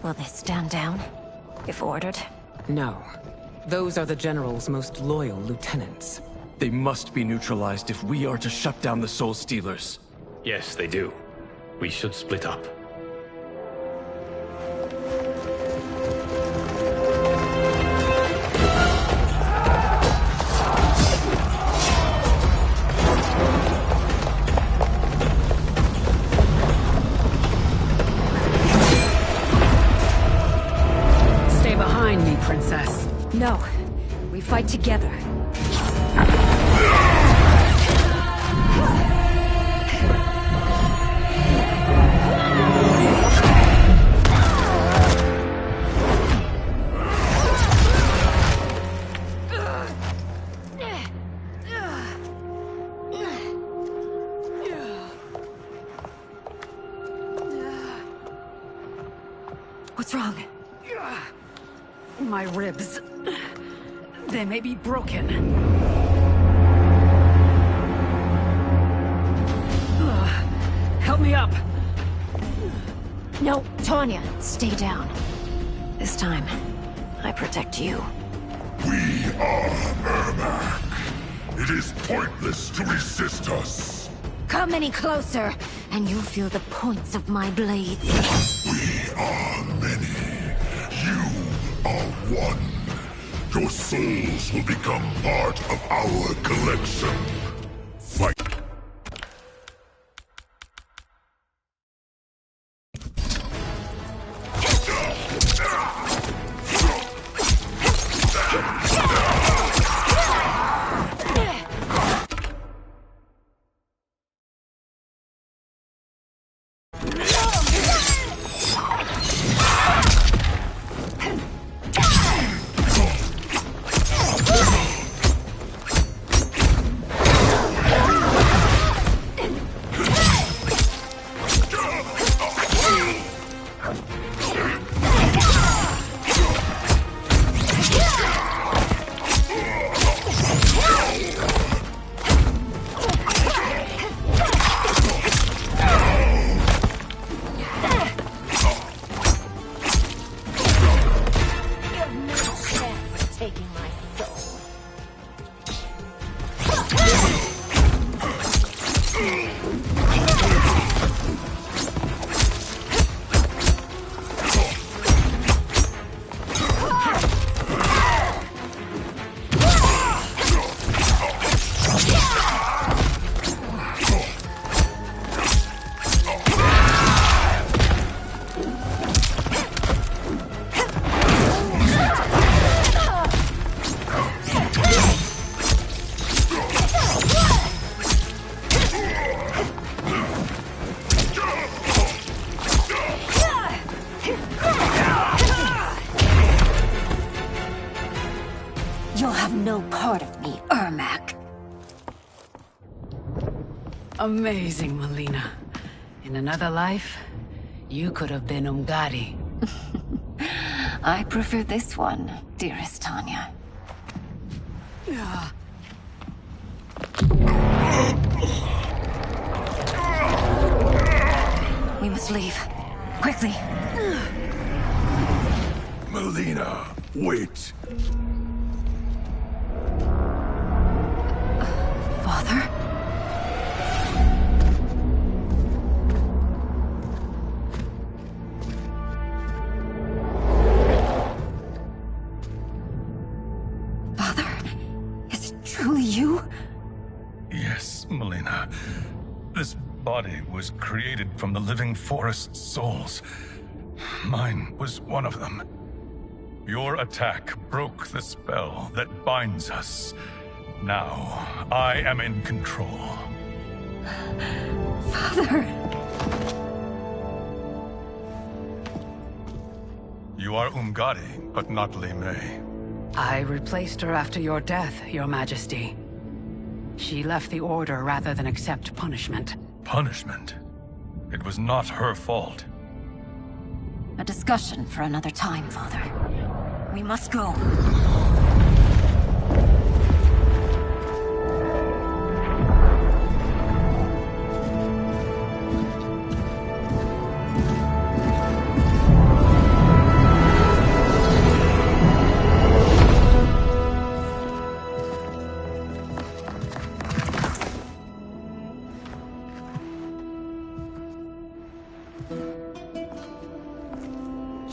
Will they stand down, if ordered? No. Those are the General's most loyal lieutenants. They must be neutralized if we are to shut down the Soul Stealers. Yes, they do. We should split up. Princess. No. We fight together. What's wrong? My ribs. They may be broken. Help me up! No, Tanya, stay down. This time, I protect you. We are Ermac. It is pointless to resist us. Come any closer, and you'll feel the points of my blades. We are many. You are one. Your souls will become part of our collection. Fight. Amazing, Melina. In another life, you could have been Umgadi. I prefer this one, dearest Tanya. We must leave. Quickly. Melina, wait. Father? Father? Is it truly you? Yes, Melina. This body was created from the living forest's souls. Mine was one of them. Your attack broke the spell that binds us. Now, I am in control. Father! You are Umgadi, but not Li Mei. I replaced her after your death, Your Majesty. She left the Order rather than accept punishment. Punishment? It was not her fault. A discussion for another time, Father. We must go.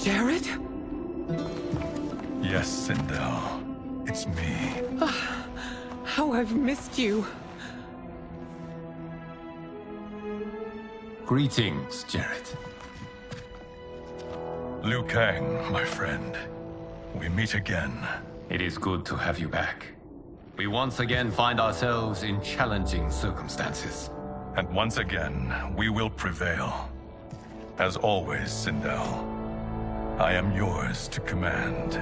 Jared? Yes, Sindel. It's me. How I've missed you. Greetings, Jared. Liu Kang, my friend. We meet again. It is good to have you back. We once again find ourselves in challenging circumstances. And once again, we will prevail. As always, Sindel, I am yours to command.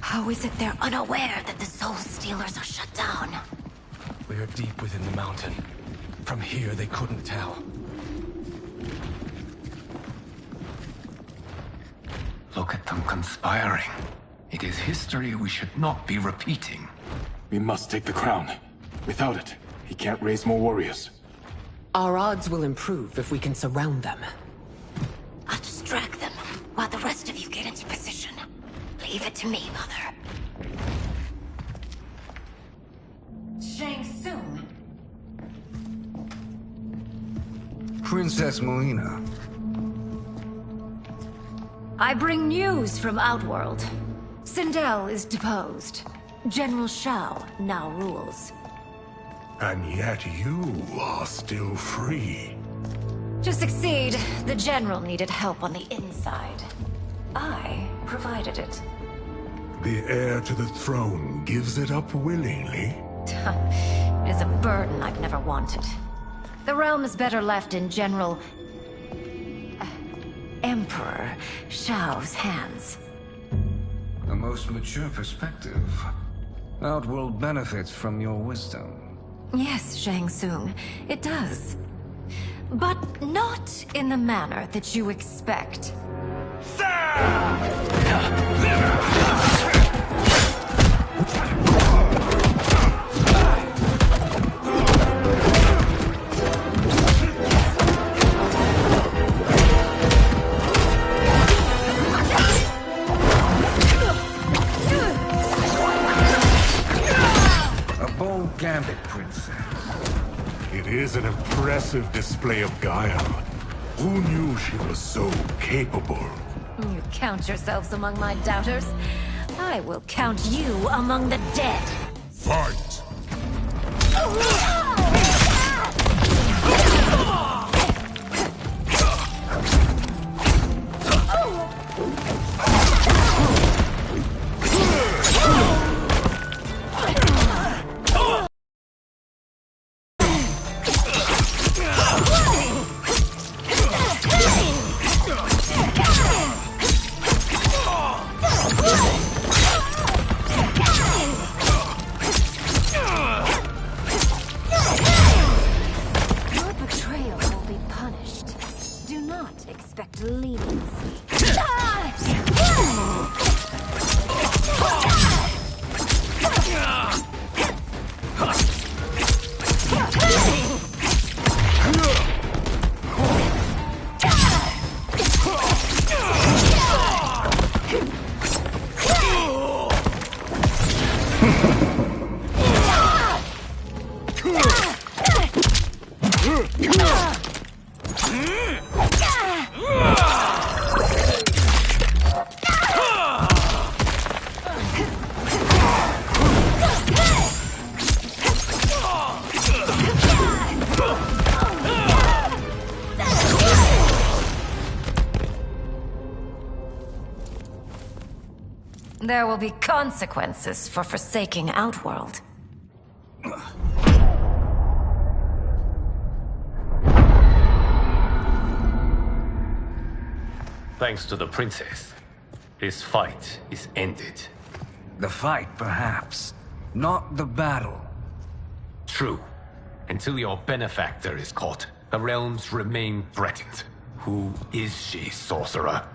How is it they're unaware that the Soul Stealers are shut down? We are deep within the mountain. From here, they couldn't tell. Look at them conspiring. It is history we should not be repeating. We must take the crown. Without it, he can't raise more warriors. Our odds will improve if we can surround them. I'll distract them while the rest of you get into position. Leave it to me, Mother. Shang Tsung. Princess Melina. I bring news from Outworld. Sindel is deposed. General Shao now rules. And yet you are still free. To succeed, the General needed help on the inside. I provided it. The heir to the throne gives it up willingly. It is a burden I've never wanted. The realm is better left in General... Emperor Shao's hands. A most mature perspective. Outworld benefits from your wisdom. Yes, Shang Tsung, it does. But not in the manner that you expect. A bold gambit, Princess. It is an impressive display of guile. Who knew she was so capable? You count yourselves among my doubters. I will count you among the dead. Fight! There will be consequences for forsaking Outworld. Thanks to the princess, this fight is ended. The fight, perhaps. Not the battle. True. Until your benefactor is caught, the realms remain threatened. Who is she, sorcerer?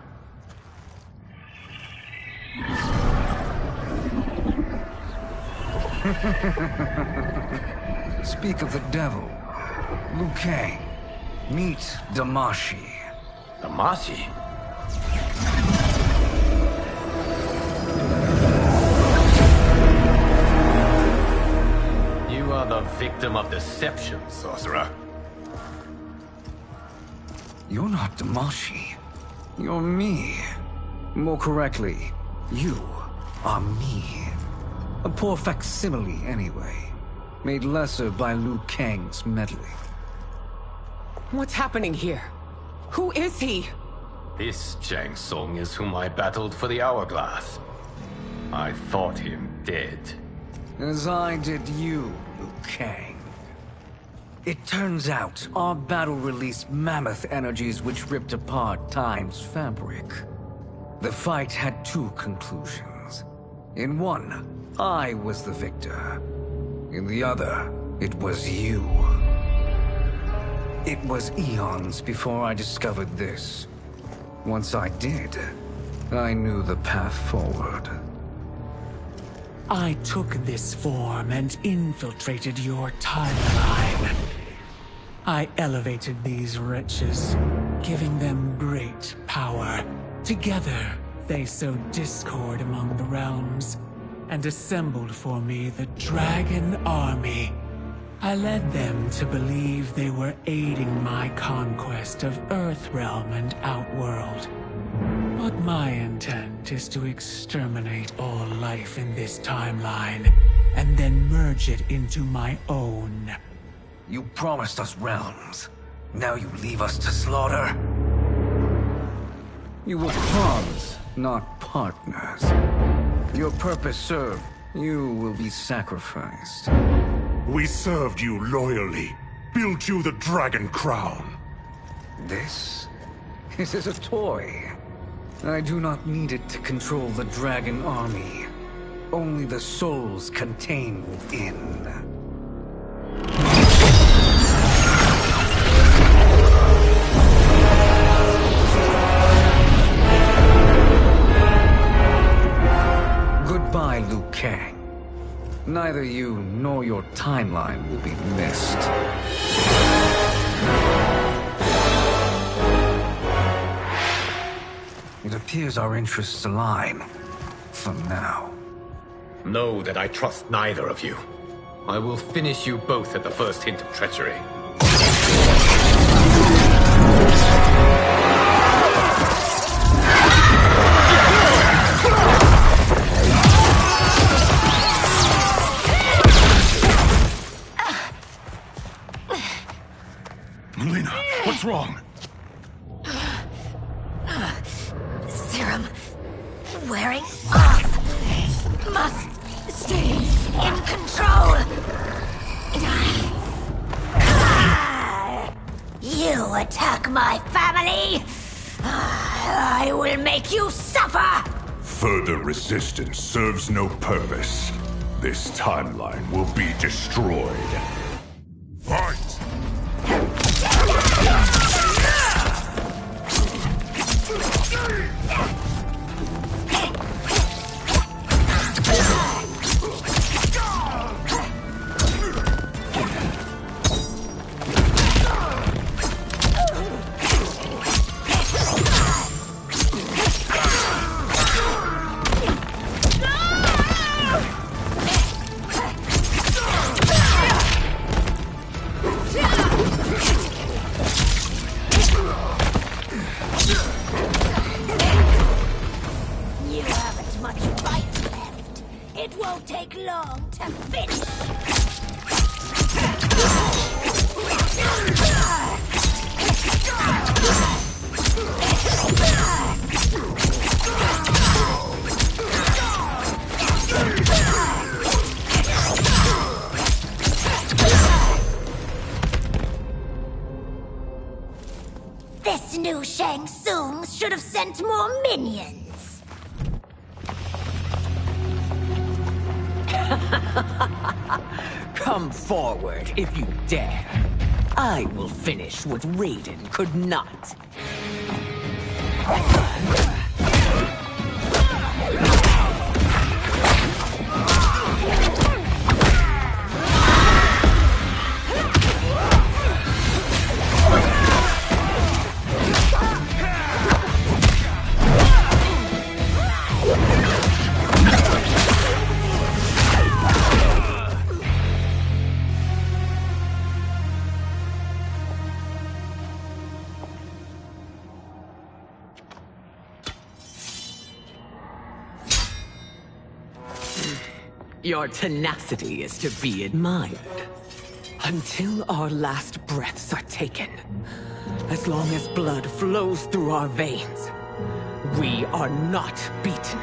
Speak of the devil. Liu Kang. Meet Damashi. Damashi? You are the victim of deception, sorcerer. You're not Damashi. You're me. More correctly, you are me. A poor facsimile, anyway. Made lesser by Liu Kang's meddling. What's happening here? Who is he? This Shang Tsung is whom I battled for the Hourglass. I thought him dead. As I did you, Liu Kang. It turns out our battle released mammoth energies which ripped apart time's fabric. The fight had two conclusions. In one, I was the victor. In the other, it was you. It was eons before I discovered this. Once I did, I knew the path forward. I took this form and infiltrated your timeline. I elevated these wretches, giving them great power. Together, they sowed discord among the realms, and assembled for me the Dragon Army. I led them to believe they were aiding my conquest of Earthrealm and Outworld. But my intent is to exterminate all life in this timeline, and then merge it into my own. You promised us realms. Now you leave us to slaughter? You were pawns, not partners. Your purpose served. You will be sacrificed. We served you loyally. Built you the Dragon Crown. This is a toy. I do not need it to control the Dragon Army. Only the souls contained within. Goodbye, Liu Kang. Neither you nor your timeline will be missed. It appears our interests align. For now. Know that I trust neither of you. I will finish you both at the first hint of treachery. Mileena, what's wrong? Serum wearing off. Must stay in control. You attack my family. I will make you suffer. Further resistance serves no purpose. This timeline will be destroyed. Fight! should have sent more minions. Come forward if you dare. I will finish what Raiden could not. Your tenacity is to be admired. Until our last breaths are taken, as long as blood flows through our veins, we are not beaten.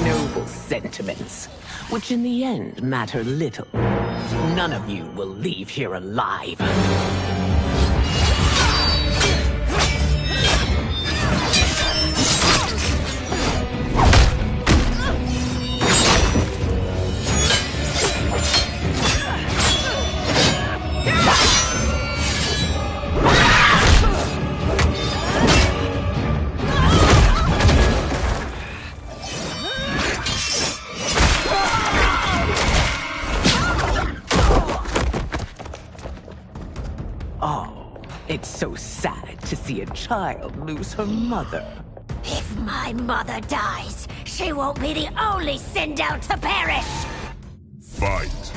Noble sentiments, which in the end matter little. None of you will leave here alive. It's so sad to see a child lose her mother. If my mother dies, she won't be the only Sindel to perish! Fight!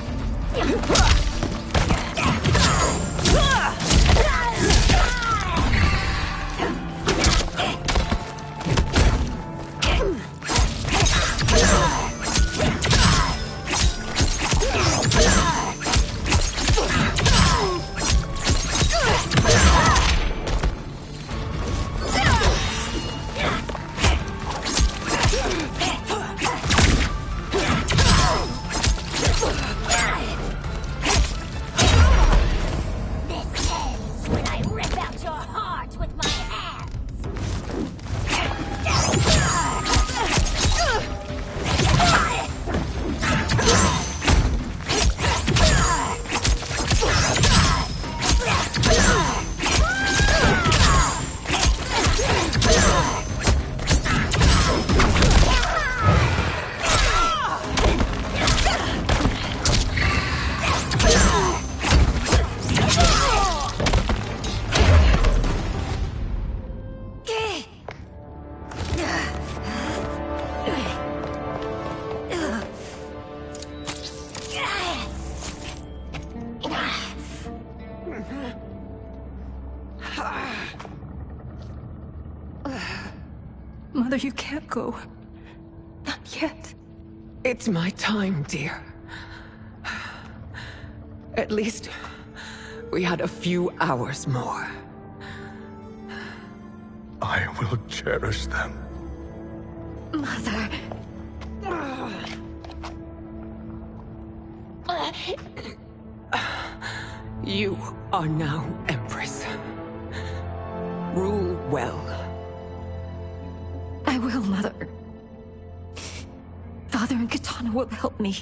Mother, you can't go. Not yet. It's my time, dear. At least, we had a few hours more. I will cherish them. Mother... You are now Empress. Rule well. I will, Mother. Father and Kitana will help me.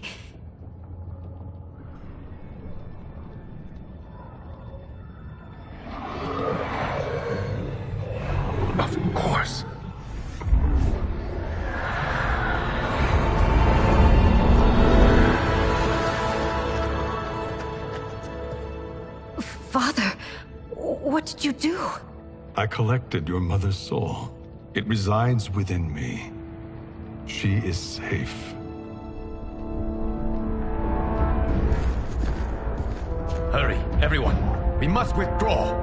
Of course. Father, what did you do? I collected your mother's soul. It resides within me. She is safe. Hurry, everyone. We must withdraw.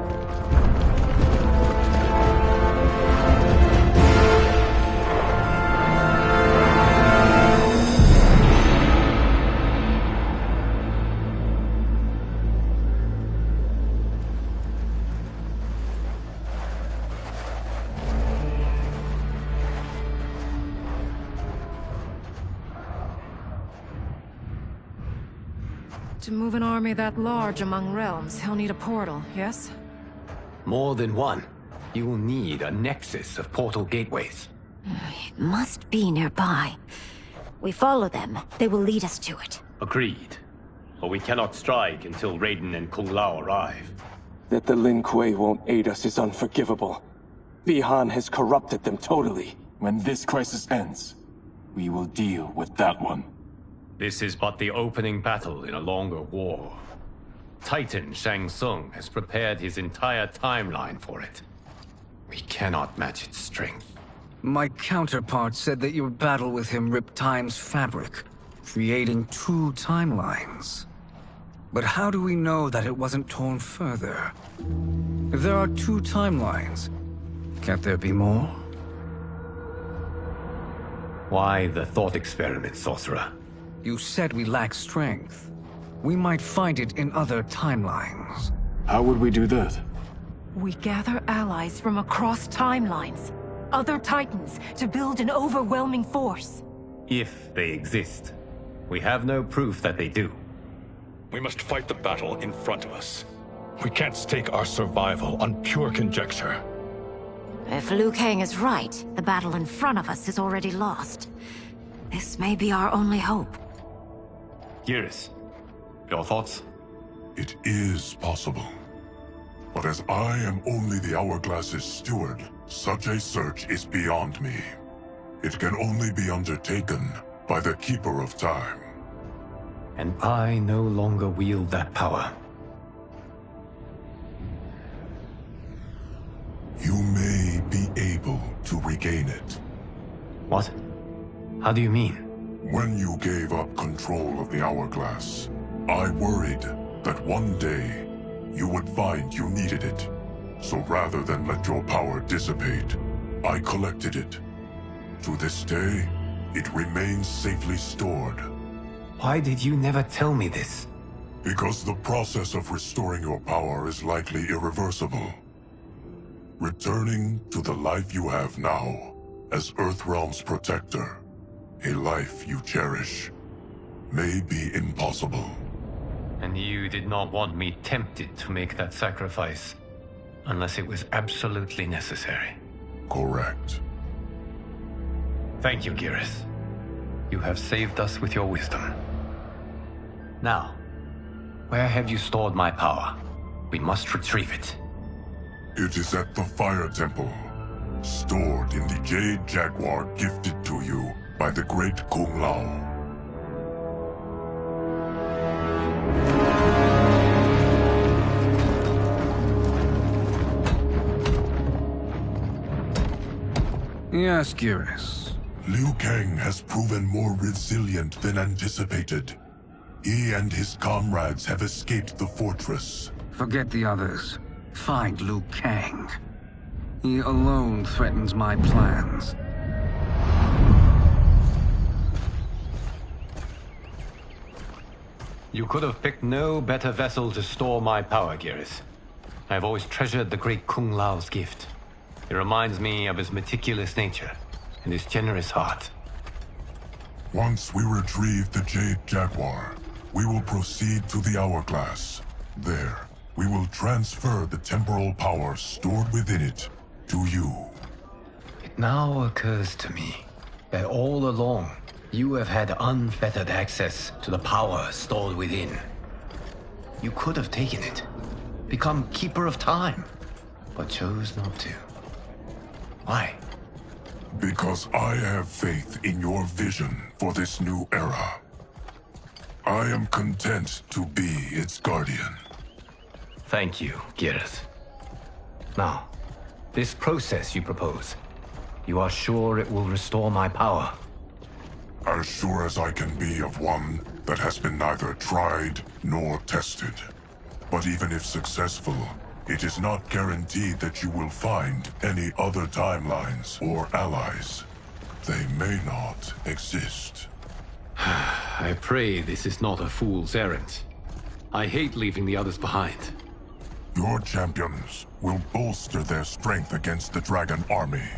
To move an army that large among realms, he'll need a portal, yes? More than one. You will need a nexus of portal gateways. It must be nearby. We follow them. They will lead us to it. Agreed. But we cannot strike until Raiden and Kung Lao arrive. That the Lin Kuei won't aid us is unforgivable. Bi-Han has corrupted them totally. When this crisis ends, we will deal with that one. This is but the opening battle in a longer war. Titan Shang Tsung has prepared his entire timeline for it. We cannot match its strength. My counterpart said that your battle with him ripped time's fabric, creating 2 timelines. But how do we know that it wasn't torn further? If there are 2 timelines, can't there be more? Why the thought experiment, Sorcerer? You said we lack strength. We might find it in other timelines. How would we do that? We gather allies from across timelines, other Titans, to build an overwhelming force. If they exist. We have no proof that they do. We must fight the battle in front of us. We can't stake our survival on pure conjecture. If Liu Kang is right, the battle in front of us is already lost. This may be our only hope. Geras, your thoughts? It is possible. But as I am only the Hourglass's steward, such a search is beyond me. It can only be undertaken by the Keeper of Time. And I no longer wield that power. You may be able to regain it. What? How do you mean? When you gave up control of the Hourglass, I worried that one day you would find you needed it. So rather than let your power dissipate, I collected it. To this day, it remains safely stored. Why did you never tell me this? Because the process of restoring your power is likely irreversible. Returning to the life you have now, as Earthrealm's protector, a life you cherish, may be impossible. And you did not want me tempted to make that sacrifice, unless it was absolutely necessary. Correct. Thank you, Geras. You have saved us with your wisdom. Now, where have you stored my power? We must retrieve it. It is at the Fire Temple, stored in the Jade Jaguar gifted to you by the great Kung Lao. Yes, Geras. Liu Kang has proven more resilient than anticipated. He and his comrades have escaped the fortress. Forget the others. Find Liu Kang. He alone threatens my plans. You could have picked no better vessel to store my power, Geras. I have always treasured the great Kung Lao's gift. It reminds me of his meticulous nature and his generous heart. Once we retrieve the Jade Jaguar, we will proceed to the Hourglass. There, we will transfer the temporal power stored within it to you. It now occurs to me that all along, you have had unfettered access to the power stored within. You could have taken it, become Keeper of Time, but chose not to. Why? Because I have faith in your vision for this new era. I am content to be its guardian. Thank you, Geras. Now, this process you propose, you are sure it will restore my power? As sure as I can be of one that has been neither tried nor tested. But even if successful, it is not guaranteed that you will find any other timelines or allies. They may not exist. I pray this is not a fool's errand. I hate leaving the others behind. Your champions will bolster their strength against the Dragon Army.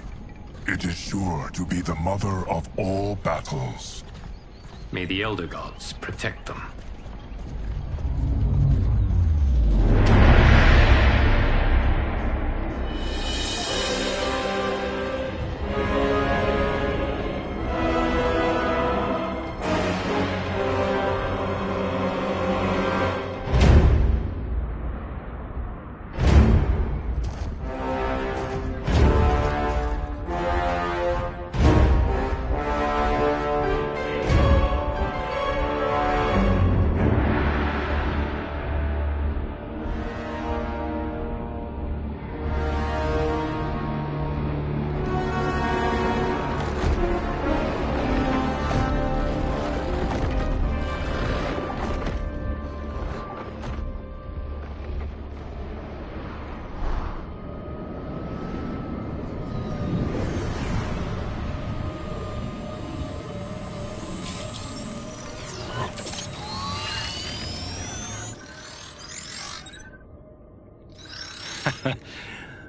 It is sure to be the mother of all battles. May the Elder Gods protect them.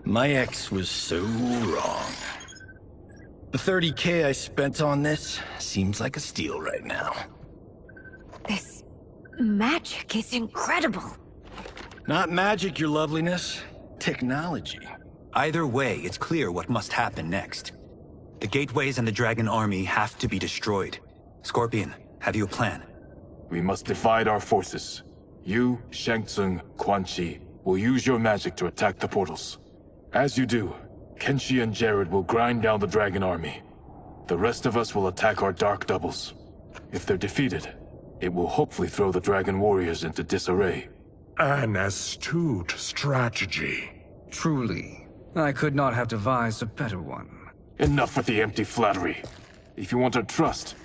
My ex was so wrong. The 30K I spent on this seems like a steal right now. This magic is incredible. Not magic, your loveliness. Technology. Either way, it's clear what must happen next. The gateways and the Dragon Army have to be destroyed. Scorpion, have you a plan? We must divide our forces. You, Shang Tsung, Quan Chi, will use your magic to attack the portals. As you do, Kenshi and Jared will grind down the Dragon Army. The rest of us will attack our Dark Doubles. If they're defeated, it will hopefully throw the Dragon Warriors into disarray. An astute strategy. Truly, I could not have devised a better one. Enough with the empty flattery. If you want our trust,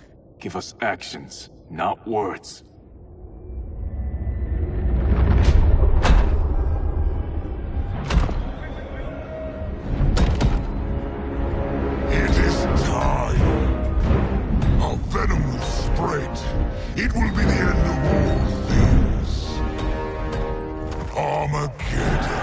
give us actions, not words. It is time. Our venom will spread. It will be the end of all things. Armageddon.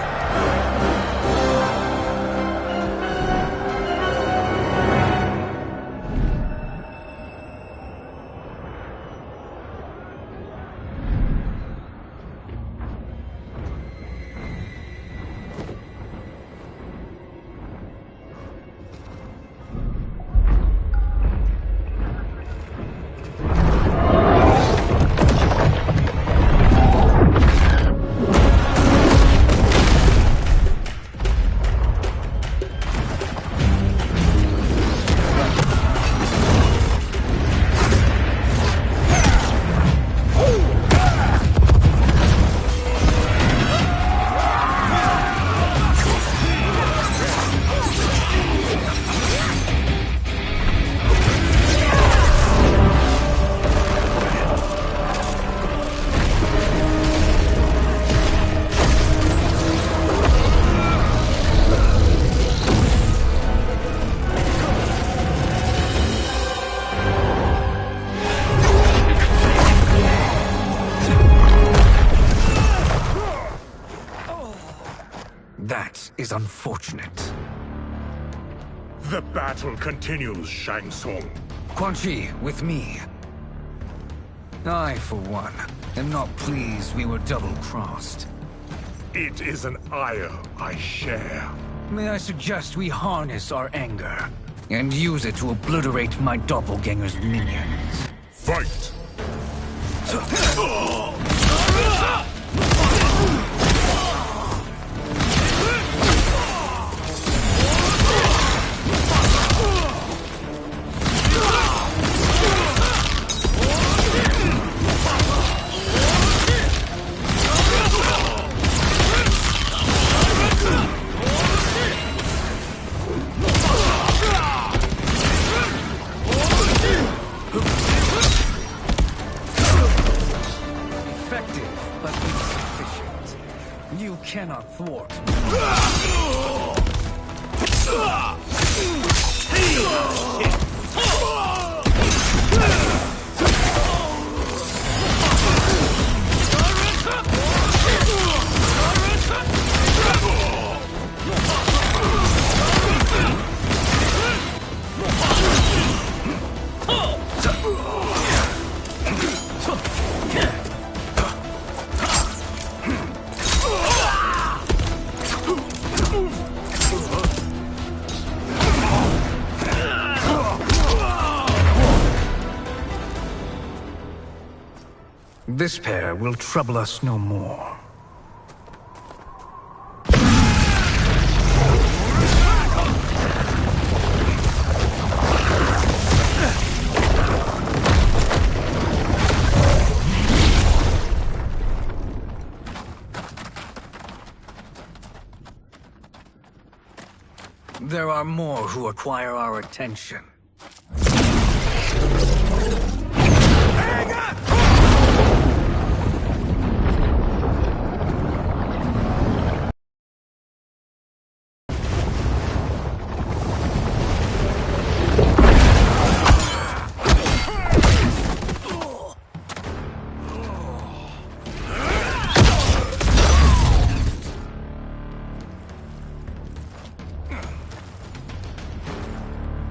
That is unfortunate. The battle continues, Shang Tsung. Quan Chi, with me. I, for one, am not pleased we were double-crossed. It is an ire I share. May I suggest we harness our anger and use it to obliterate my doppelganger's minions? Fight! Cannot thwart. This pair will trouble us no more. There are more who acquire our attention.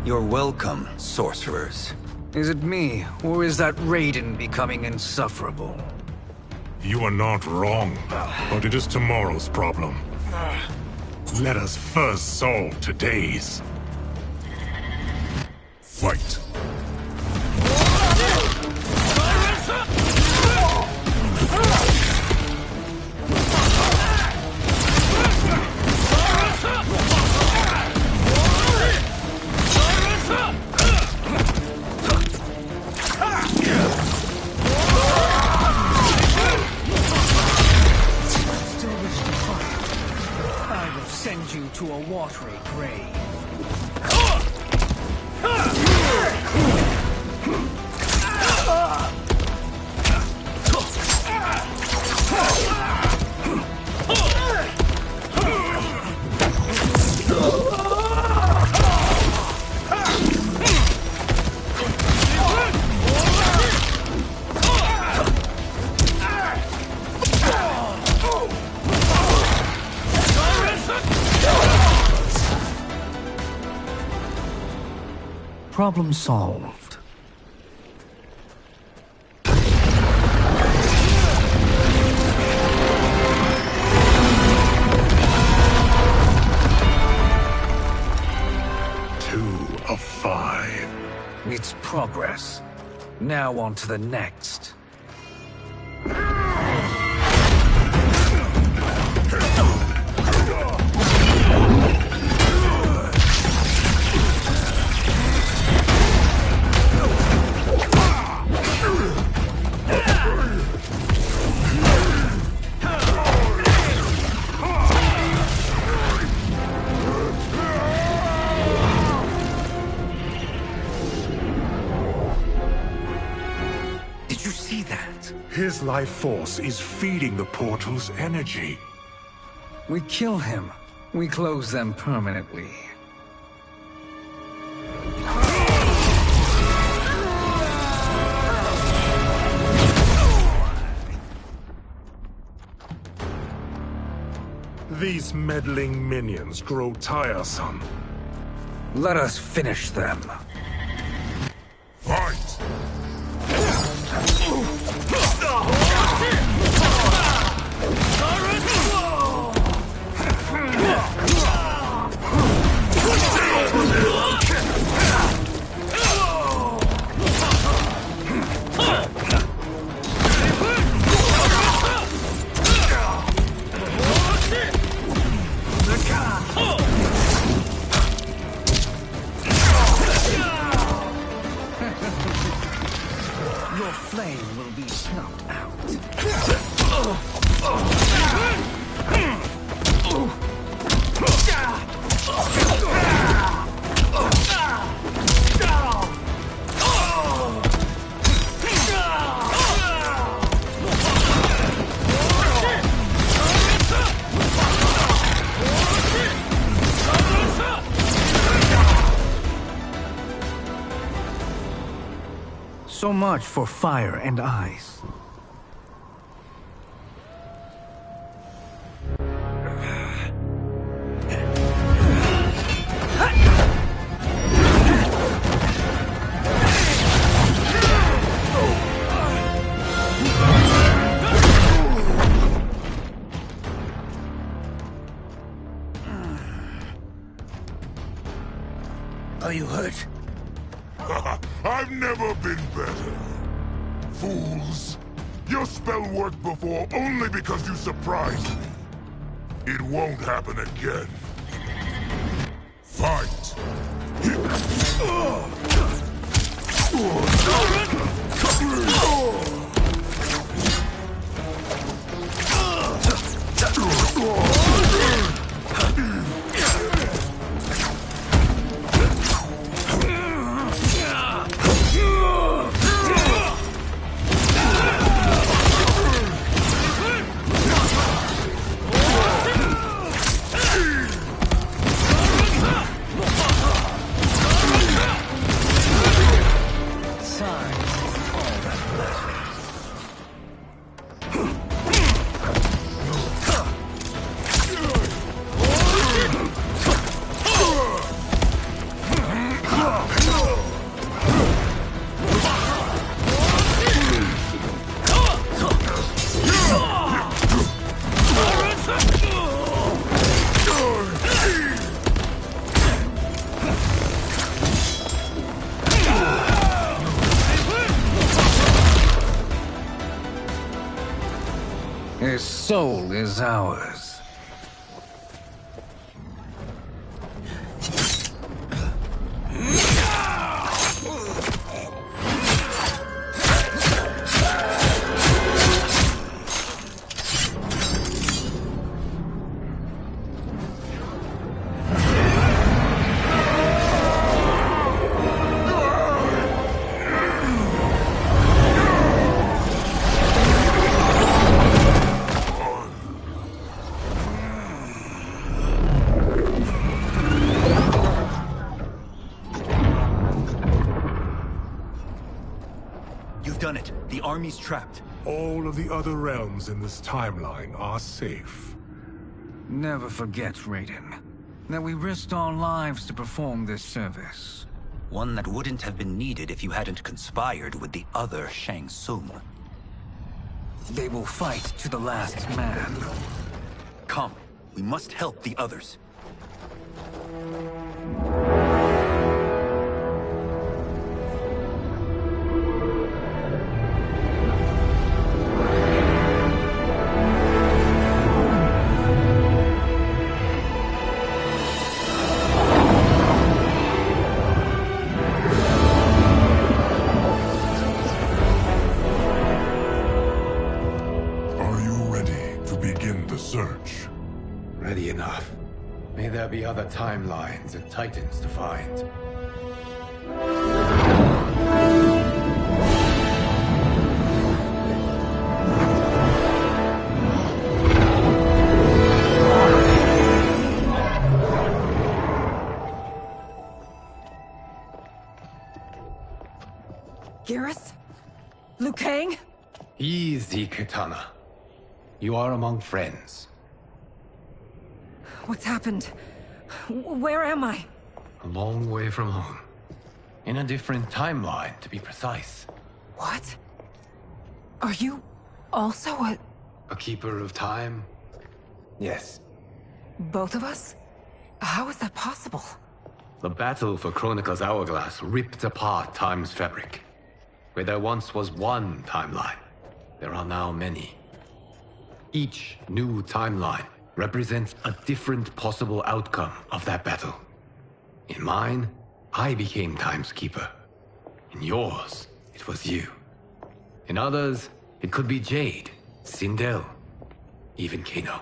You're welcome, sorcerers. Is it me, or is that Raiden becoming insufferable? You are not wrong, but it is tomorrow's problem. Let us first solve today's. Fight. Send you to a watery grave. Problem solved. Two of 5. It's progress. Now on to the next. His life force is feeding the portal's energy. We kill him. We close them permanently. These meddling minions grow tiresome. Let us finish them. Fight! Your flame will be snuffed out. So much for fire and ice. Are you hurt? I've never been better. Fools. Your spell worked before only because you surprised me. It won't happen again. Fight! His soul is ours. The army's trapped. All of the other realms in this timeline are safe. Never forget, Raiden, that we risked our lives to perform this service. One that wouldn't have been needed if you hadn't conspired with the other Shang Tsung. They will fight to the last man. Come, we must help the others. Ready enough. May there be other timelines and Titans to find. Geras? Liu Kang? Easy, Kitana. You are among friends. What's happened? Where am I? A long way from home. In a different timeline, to be precise. What? Are you also a keeper of time? Yes. Both of us? How is that possible? The battle for Kronika's hourglass ripped apart time's fabric. Where there once was one timeline, there are now many. Each new timeline represents a different possible outcome of that battle. In mine, I became Time's Keeper. In yours, it was you. In others, it could be Jade, Sindel, even Kano.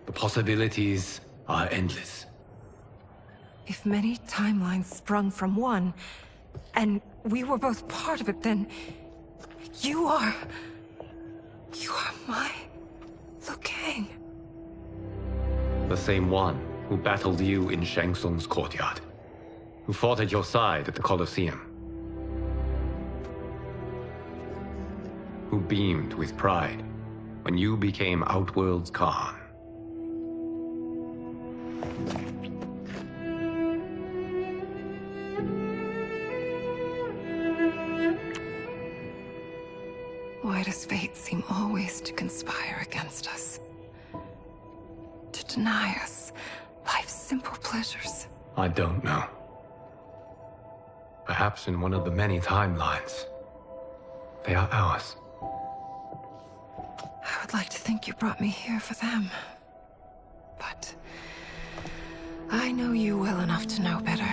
The possibilities are endless. If many timelines sprung from one, and we were both part of it, then you are my Liu Kang. The same one who battled you in Shang Tsung's courtyard. Who fought at your side at the Colosseum. Who beamed with pride when you became Outworld's Khan. Why does fate seem always to conspire against us? To deny us life's simple pleasures? I don't know. Perhaps in one of the many timelines, they are ours. I would like to think you brought me here for them. But I know you well enough to know better.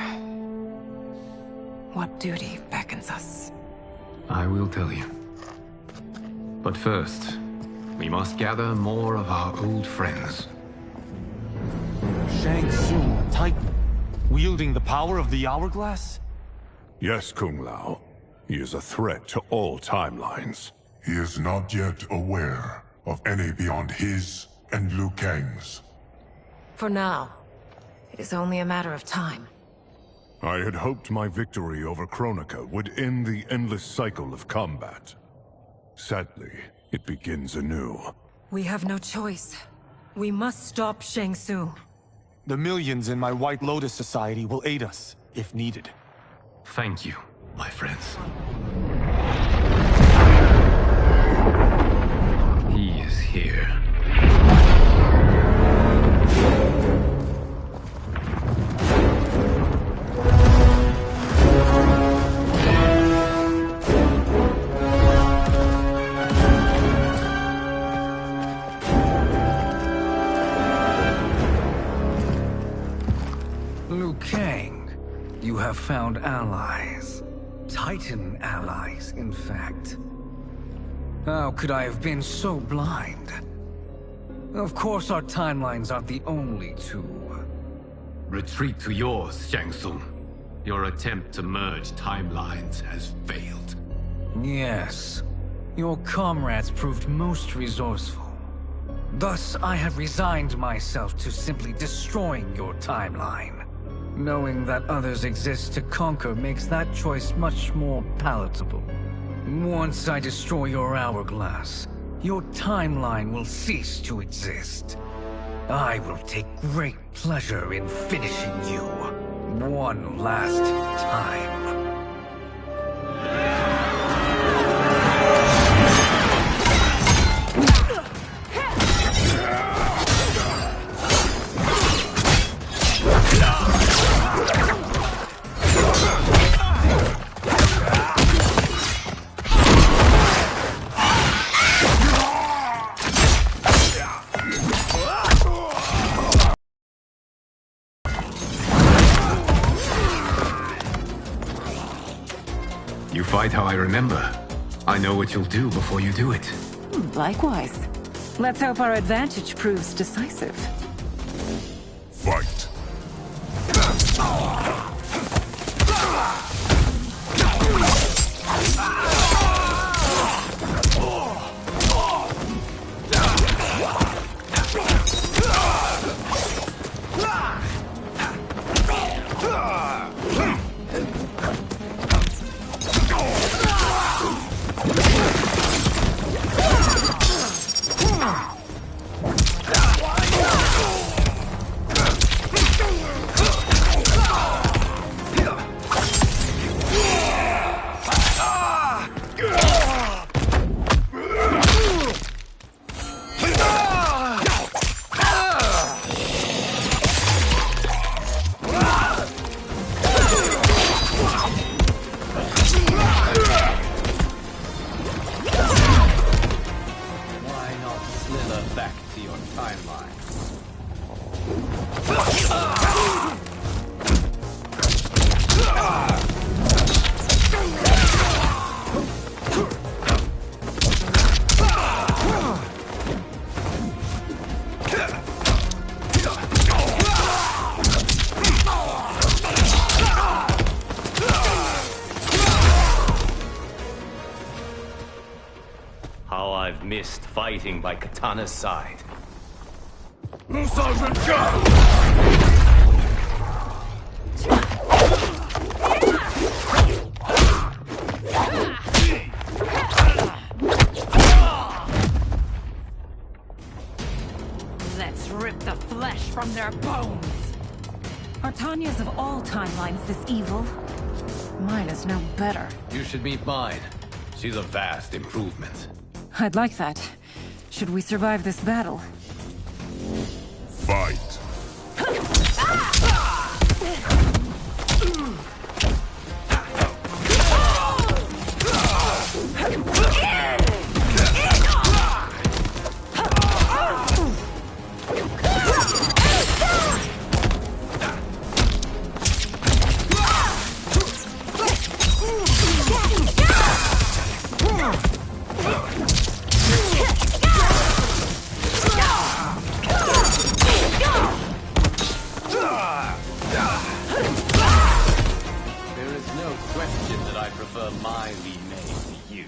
What duty beckons us? I will tell you. But first, we must gather more of our old friends. Shang Tsung, Titan, wielding the power of the hourglass? Yes, Kung Lao. He is a threat to all timelines. He is not yet aware of any beyond his and Liu Kang's. For now, it is only a matter of time. I had hoped my victory over Kronika would end the endless cycle of combat. Sadly, it begins anew. We have no choice. We must stop Shang Tsung. The millions in my White Lotus Society will aid us, if needed. Thank you, my friends. He is here. have found allies. Titan allies, in fact. How could I have been so blind? Of course our timelines aren't the only two. Retreat to yours, Shang Tsung. Your attempt to merge timelines has failed. Yes. Your comrades proved most resourceful. Thus, I have resigned myself to simply destroying your timeline. Knowing that others exist to conquer makes that choice much more palatable. Once I destroy your hourglass, your timeline will cease to exist. I will take great pleasure in finishing you one last time. You fight how I remember. I know what you'll do before you do it. Likewise. Let's hope our advantage proves decisive. Fight. How I've missed fighting by Katana's side. Let's rip the flesh from their bones! Are Tanya's of all timelines this evil? Mine is no better. You should meet mine. She's a vast improvement. I'd like that. Should we survive this battle? Fight. My remade to you.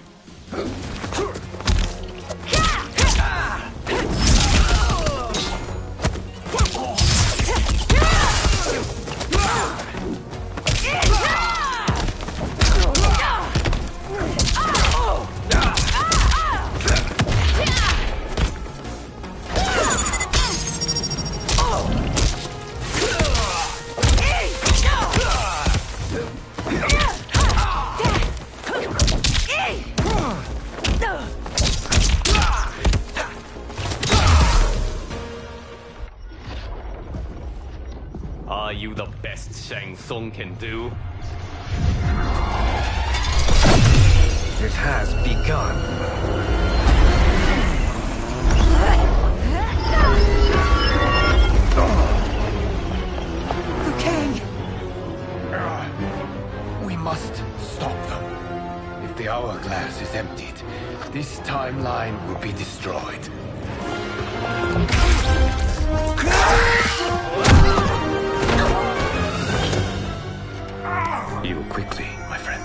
Are you the best Shang Tsung can do? It has begun. Liu Kang! This timeline will be destroyed. Heal quickly, my friend.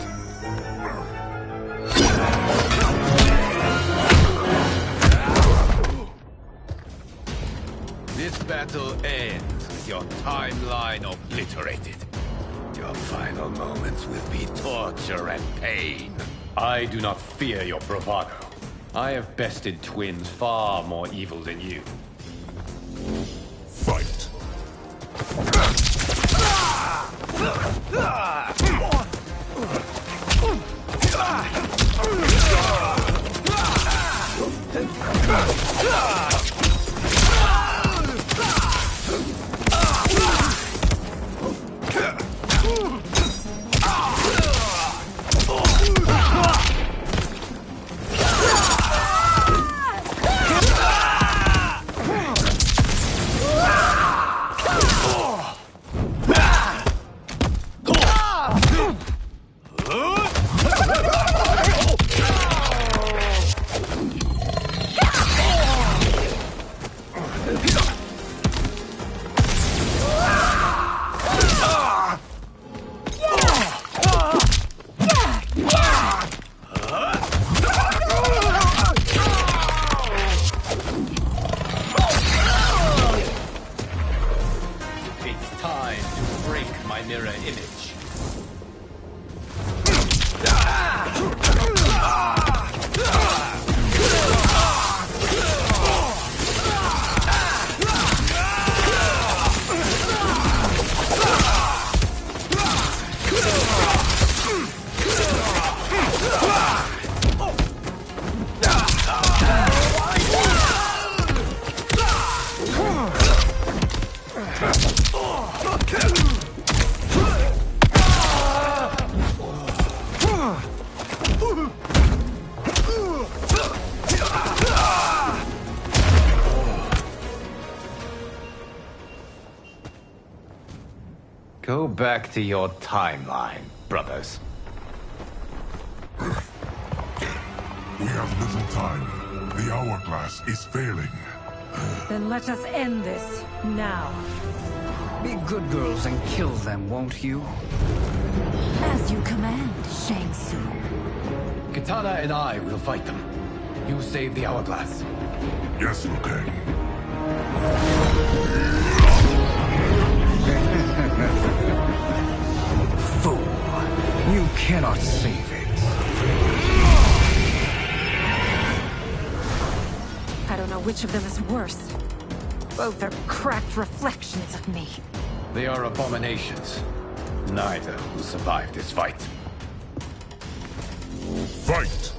This battle ends with your timeline obliterated. Your final moments will be torture and pain. I do not fear your bravado. I have bested twins far more evil than you. Fight! It's time to break my mirror image. Go back to your timeline, brothers. We have little time. The hourglass is failing. Then let us end this, now. Be good girls and kill them, won't you? As you command, Shang Tsung. Katana and I will fight them. You save the hourglass. Yes, Liu Kang. Fool. You cannot save it. I don't know which of them is worse. Both are cracked reflections of me. They are abominations. Neither will survive this fight. Fight!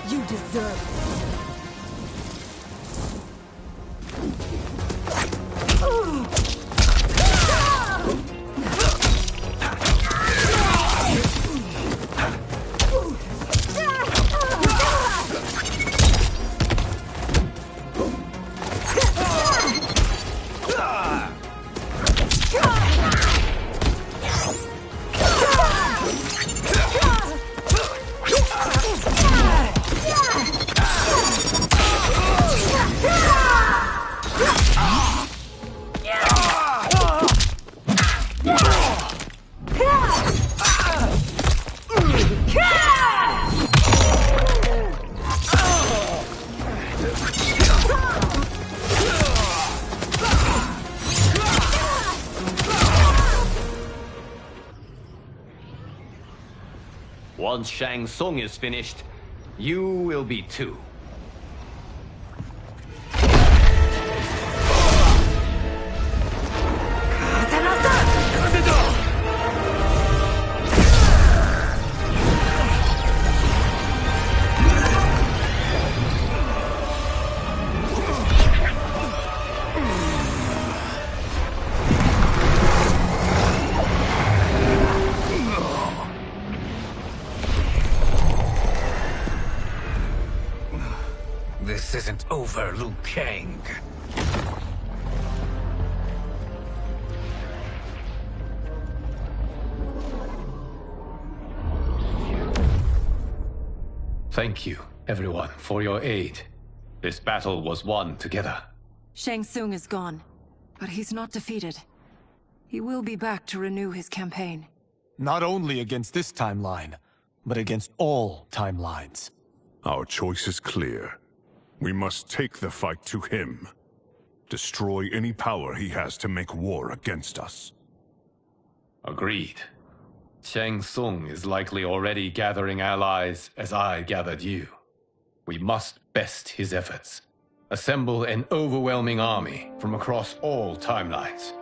You deserve it. Once Shang Tsung is finished, you will be too. isn't over, Liu Kang. Thank you, everyone, for your aid. This battle was won together. Shang Tsung is gone, but he's not defeated. He will be back to renew his campaign. Not only against this timeline, but against all timelines. Our choice is clear. We must take the fight to him. Destroy any power he has to make war against us. Agreed. Shang Tsung is likely already gathering allies as I gathered you. We must best his efforts. Assemble an overwhelming army from across all timelines.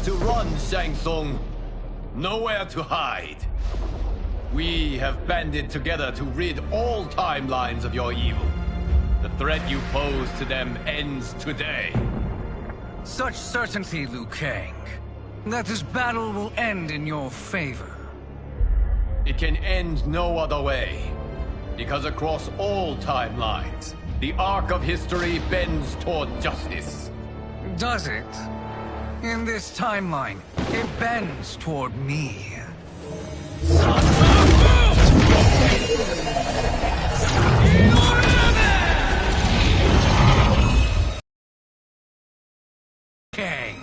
To run, Shang Tsung. Nowhere to hide. We have banded together to rid all timelines of your evil. The threat you pose to them ends today. Such certainty, Liu Kang, that this battle will end in your favor. It can end no other way. Because across all timelines, the arc of history bends toward justice. Does it? In this timeline, it bends toward me. Kang,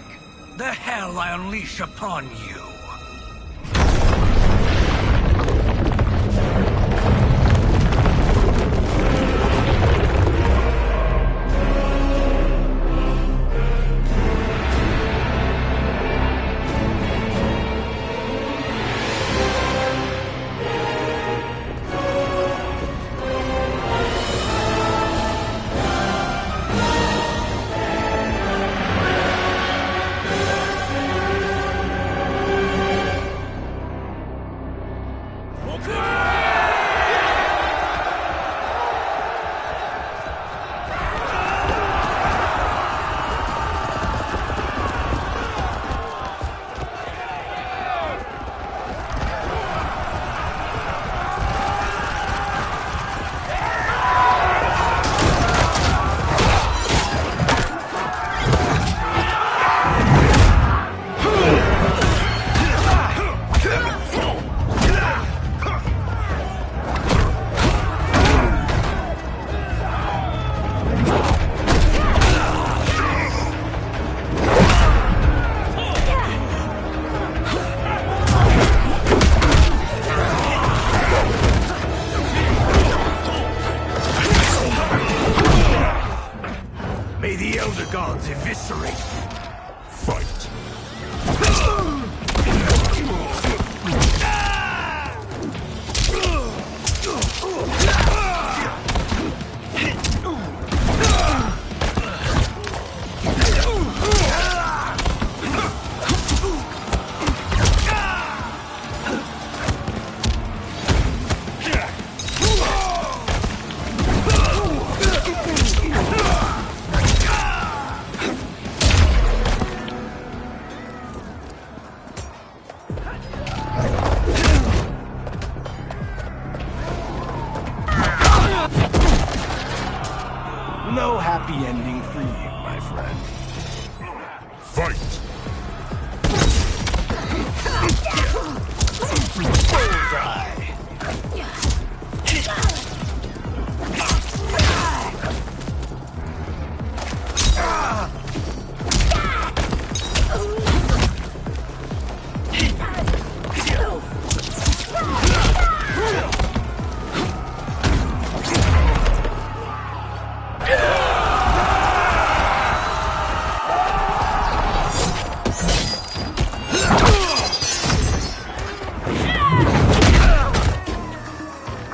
the hell I unleash upon you. No happy ending for you, my friend. Fight! Bullseye!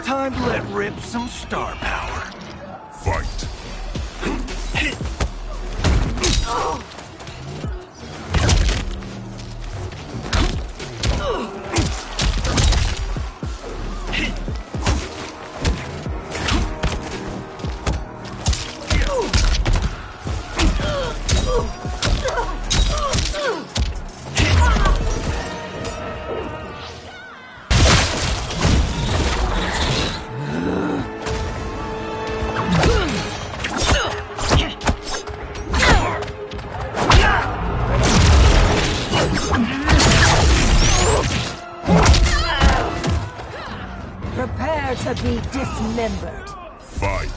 Time to let rip some star power. Fight! Prepare to be dismembered. Fight!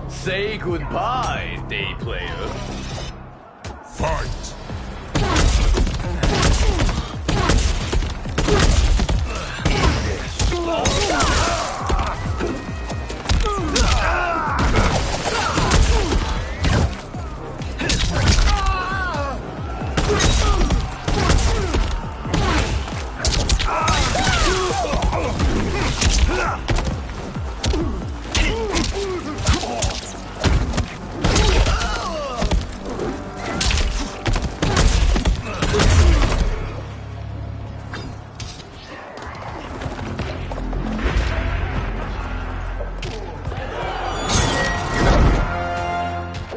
Say goodbye, day player. Fight!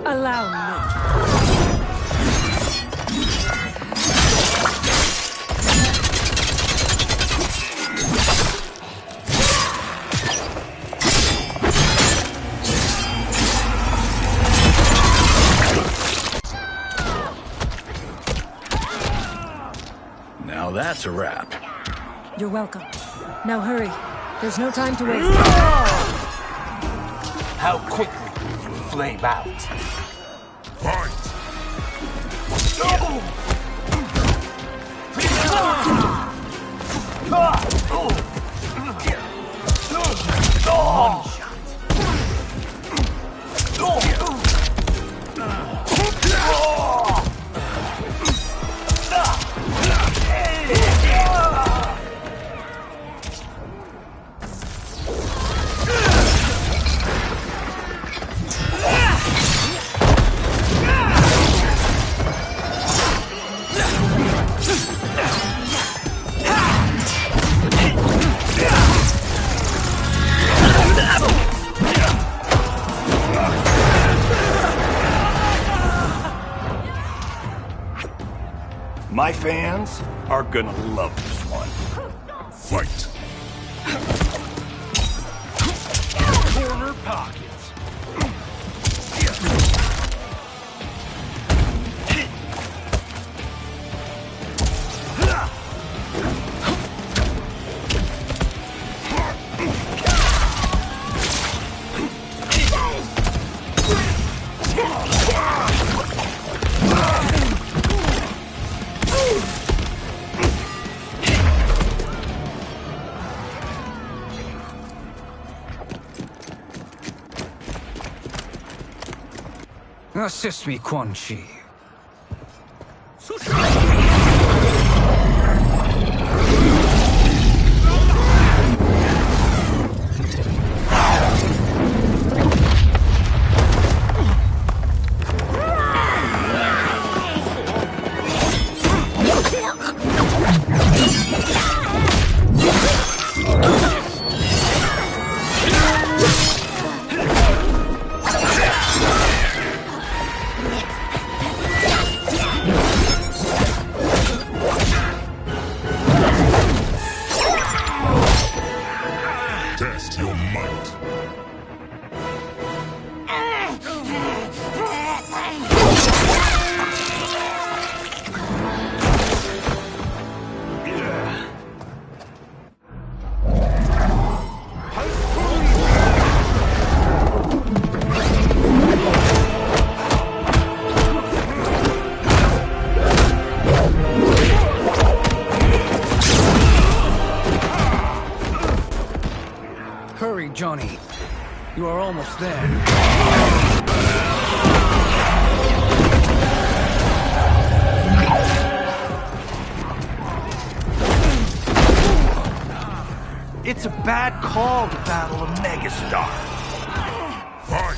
Allow me. Now that's a wrap. You're welcome. Now hurry. There's no time to waste. How quickly you flame out. Fight! One shot. My fans are gonna love this one. Fight! Corner pockets. Assist me, Quan Chi. Test your might. Hurry, Johnny. You are almost there. It's a bad call to battle a megastar. Fight!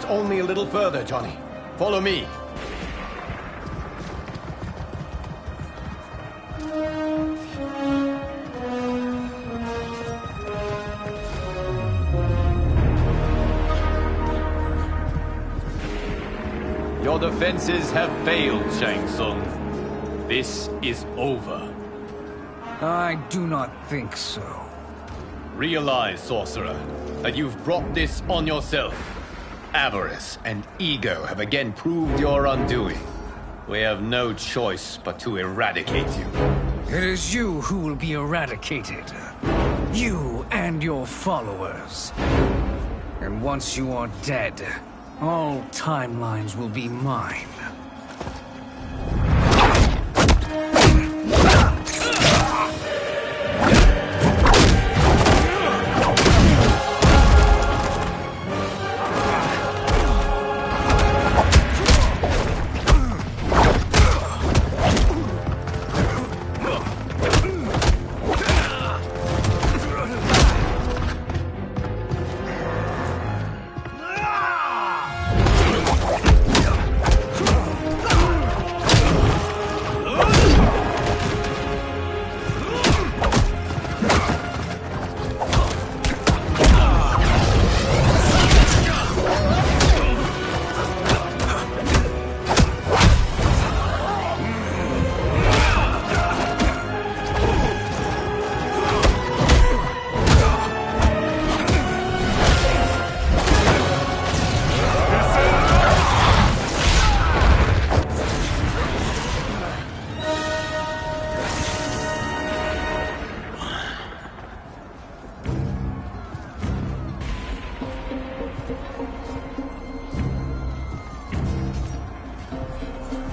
Only a little further, Johnny. Follow me. Your defenses have failed, Shang Tsung. This is over. I do not think so. Realize, sorcerer, that you've brought this on yourself. Avarice and ego have again proved your undoing. We have no choice but to eradicate you. It is you who will be eradicated. You and your followers. And once you are dead, all timelines will be mine.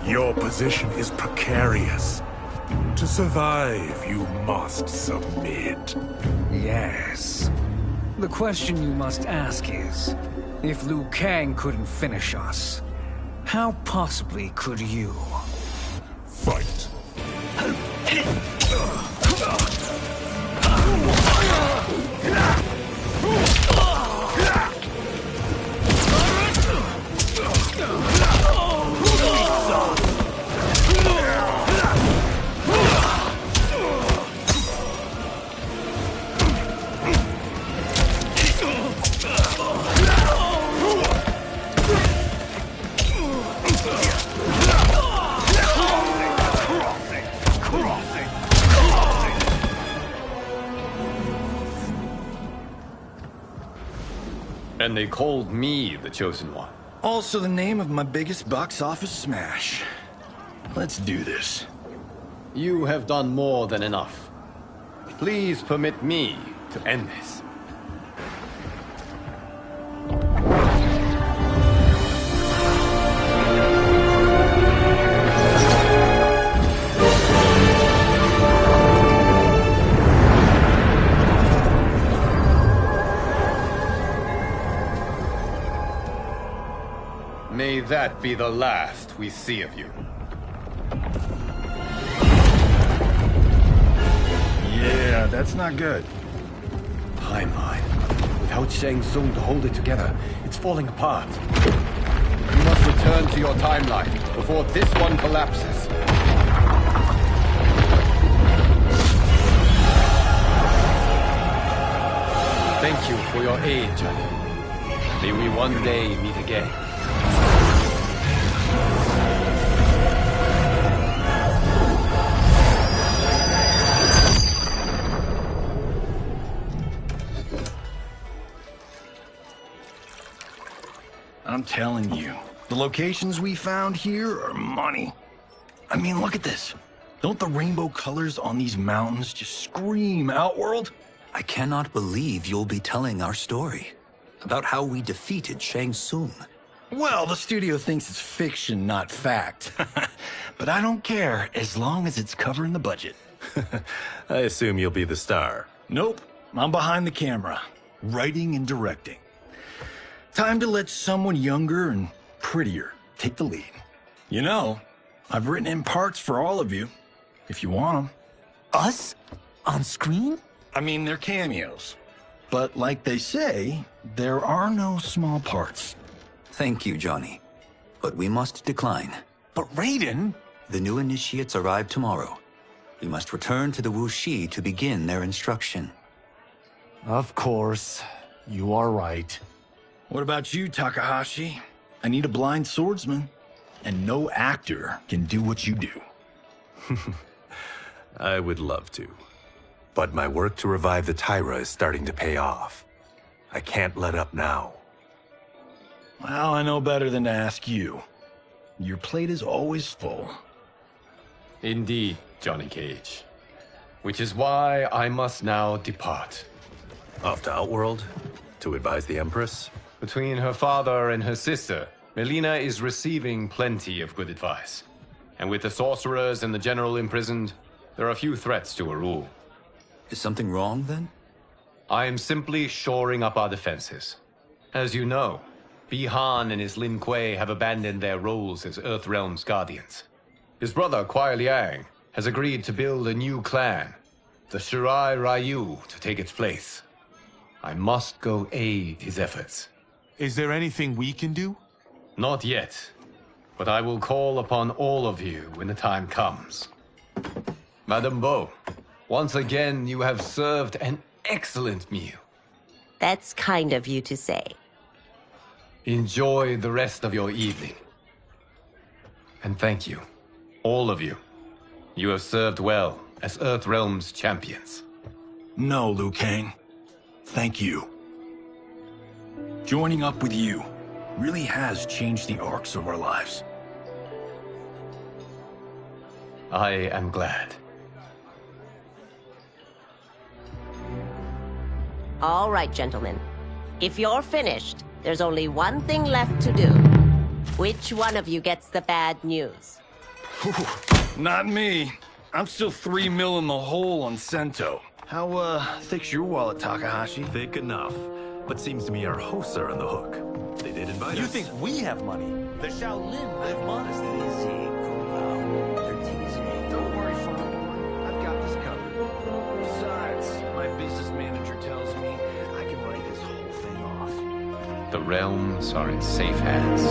Your position is precarious. To survive, you must submit. Yes. The question you must ask is, if Liu Kang couldn't finish us, how possibly could you? fight. And they called me the Chosen One. Also the name of my biggest box office smash. Let's do this. You have done more than enough. Please permit me to end this. May that be the last we see of you. Yeah, that's not good. Timeline. Without Shang Tsung to hold it together, it's falling apart. You must return to your timeline before this one collapses. Thank you for your aid, Johnny. May we one day meet again. I'm telling you, the locations we found here are money. I mean, look at this. Don't the rainbow colors on these mountains just scream Outworld? I cannot believe you'll be telling our story about how we defeated Shang Tsung. Well, the studio thinks it's fiction, not fact. But I don't care, as long as it's covering the budget. I assume you'll be the star. Nope, I'm behind the camera, writing and directing. Time to let someone younger and prettier take the lead. You know, I've written in parts for all of you, if you want them. Us? On screen? I mean, they're cameos. But like they say, there are no small parts. Thank you, Johnny. But we must decline. But Raiden? The new initiates arrive tomorrow. We must return to the Wuxi to begin their instruction. Of course. You are right. What about you, Takahashi? I need a blind swordsman. And no actor can do what you do. I would love to. But my work to revive the Tyra is starting to pay off. I can't let up now. Well, I know better than to ask you. Your plate is always full. Indeed, Johnny Cage. Which is why I must now depart. Off to Outworld? To advise the Empress? Between her father and her sister, Melina is receiving plenty of good advice. And with the sorcerers and the general imprisoned, there are few threats to her rule. Is something wrong, then? I am simply shoring up our defenses. As you know, Bi-Han and his Lin Kuei have abandoned their roles as Earthrealm's guardians. His brother, Kuai Liang, has agreed to build a new clan, the Shirai Ryu, to take its place. I must go aid his efforts. Is there anything we can do? Not yet, but I will call upon all of you when the time comes. Madame Bo, once again you have served an excellent meal. That's kind of you to say. Enjoy the rest of your evening. And thank you, all of you. You have served well as Earthrealm's champions. No, Liu Kang. Thank you. Joining up with you really has changed the arcs of our lives. I am glad. All right, gentlemen. If you're finished, there's only one thing left to do. Which one of you gets the bad news? Not me. I'm still 3 mil in the hole on Sento. How, thick's your wallet, Takahashi? Thick enough. But seems to me our hosts are on the hook. They did invite us. You think we have money? The Shaolin live modestly. Easy, Kung Lao. They're teasing. The realms are in safe hands.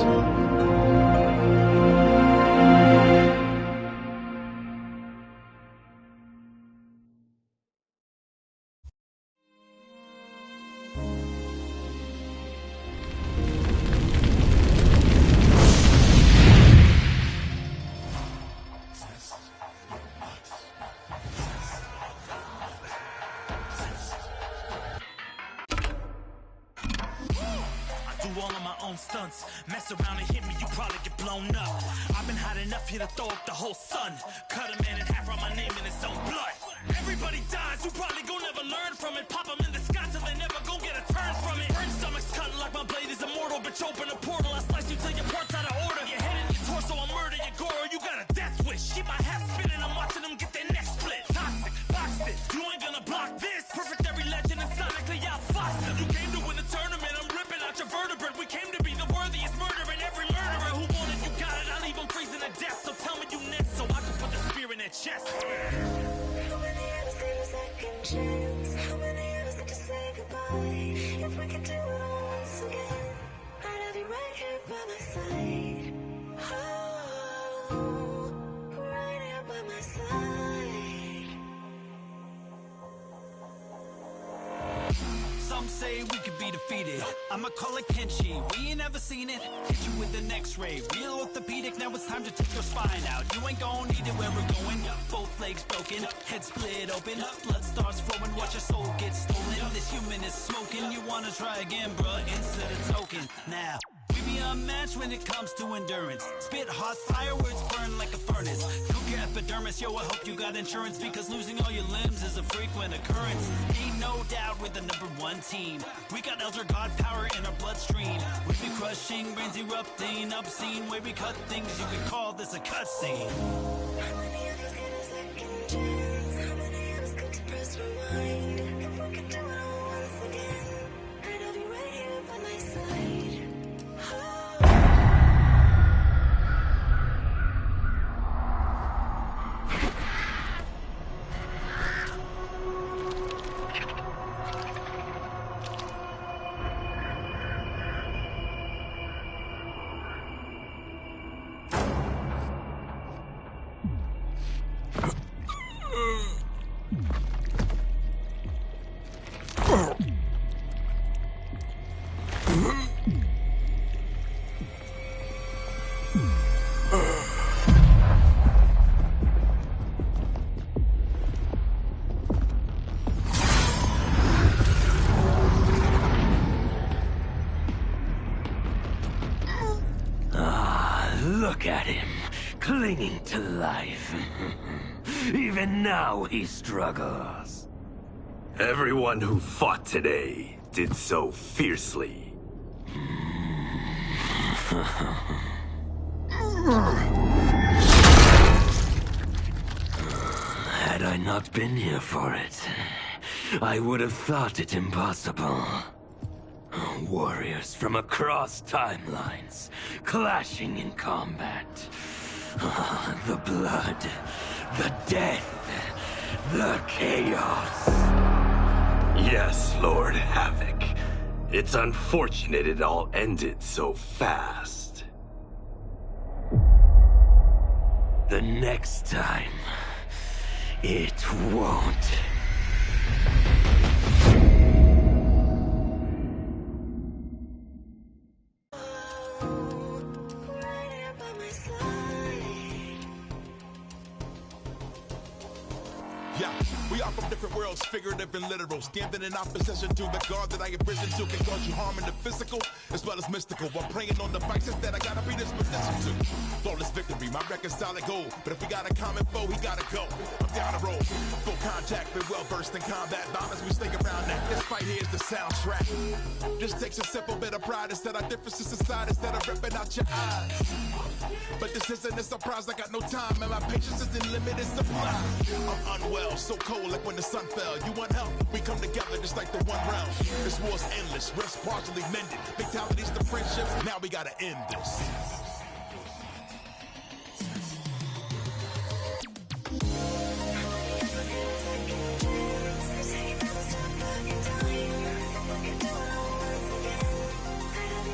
All of my own stunts. Mess around and hit me, you probably get blown up. I've been hot enough here to throw up the whole sun. Cut a man in half, write my name in his own blood. Everybody dies, you probably gon' never learn from it. Pop them in the sky till they never gon' get a turn from it. Burn stomachs cutting like my blade is immortal. Bitch, open a portal, I slice you till your parts out of order. Your head and your torso, I'll murder your gore. You got a death wish. Keep my hat spinning, I'm watching them get their necks split. Toxic, boxed it, you ain't gonna block this. Perfect every legend and sonically outfoxed them. You came to win the tournament, I'm ripping out your vertebrae. We came to be the worthiest murderer, and every murderer who wanted you got it. I'll leave them freezing to death, so tell me you next so I can put the spear in their chest. How many of us need a second chance? How many of us need to say goodbye? If we could do it all once again, I'd have you right here by my side. Oh, right here by my side. Some say we could be defeated. I'ma call it Kenshi. We ain't ever seen it. Hit you with an X-ray. Real orthopedic. Now it's time to take your spine out. You ain't gon' need it where we're going. Both legs broken, head split open. Blood starts flowing. Watch your soul get stolen. This human is smoking. You wanna try again, bruh? Instead of token. Now we be unmatched when it comes to endurance. Spit hot fire words burn like a furnace. Cook your epidermis, yo, I hope you got insurance, because losing all your limbs is a frequent occurrence. Ain't no doubt we're the #1 team. We got Elder God power in our bloodstream. We be crushing, brains erupting, obscene way we cut things. You could call this a cutscene. How many of us get a second chance? How many of us could to press rewind? If we could do it all once again, I'd have you right here by my side. Look at him, clinging to life. Even now he struggles. Everyone who fought today did so fiercely. Had I not been here for it, I would have thought it impossible. Warriors from across timelines, clashing in combat. The blood, the death, the chaos. Yes, Lord Havoc. It's unfortunate it all ended so fast. The next time, it won't. Yeah, we are from different worlds, figurative and literal. Standing in opposition to the God that I have risen to can cause you harm in the physical as well as mystical. While praying on the vices that I gotta be this position to. Flawless victory, my record's solid gold. But if we got a common foe, he gotta go. I'm down the road, full contact, been well versed in combat. Violence, we stay around that. This fight here is the soundtrack. Just takes a simple bit of pride instead of differences aside, instead of ripping out your eyes. But this isn't a surprise, I got no time, and my patience is in limited supply. I'm unwell, so cold like when the sun fell. You want help? We come together just like the one realm. This war's endless, rest partially mended. Fatalities to friendships, now we gotta end this. Take another step back in time. If we could do it all once again, I'd have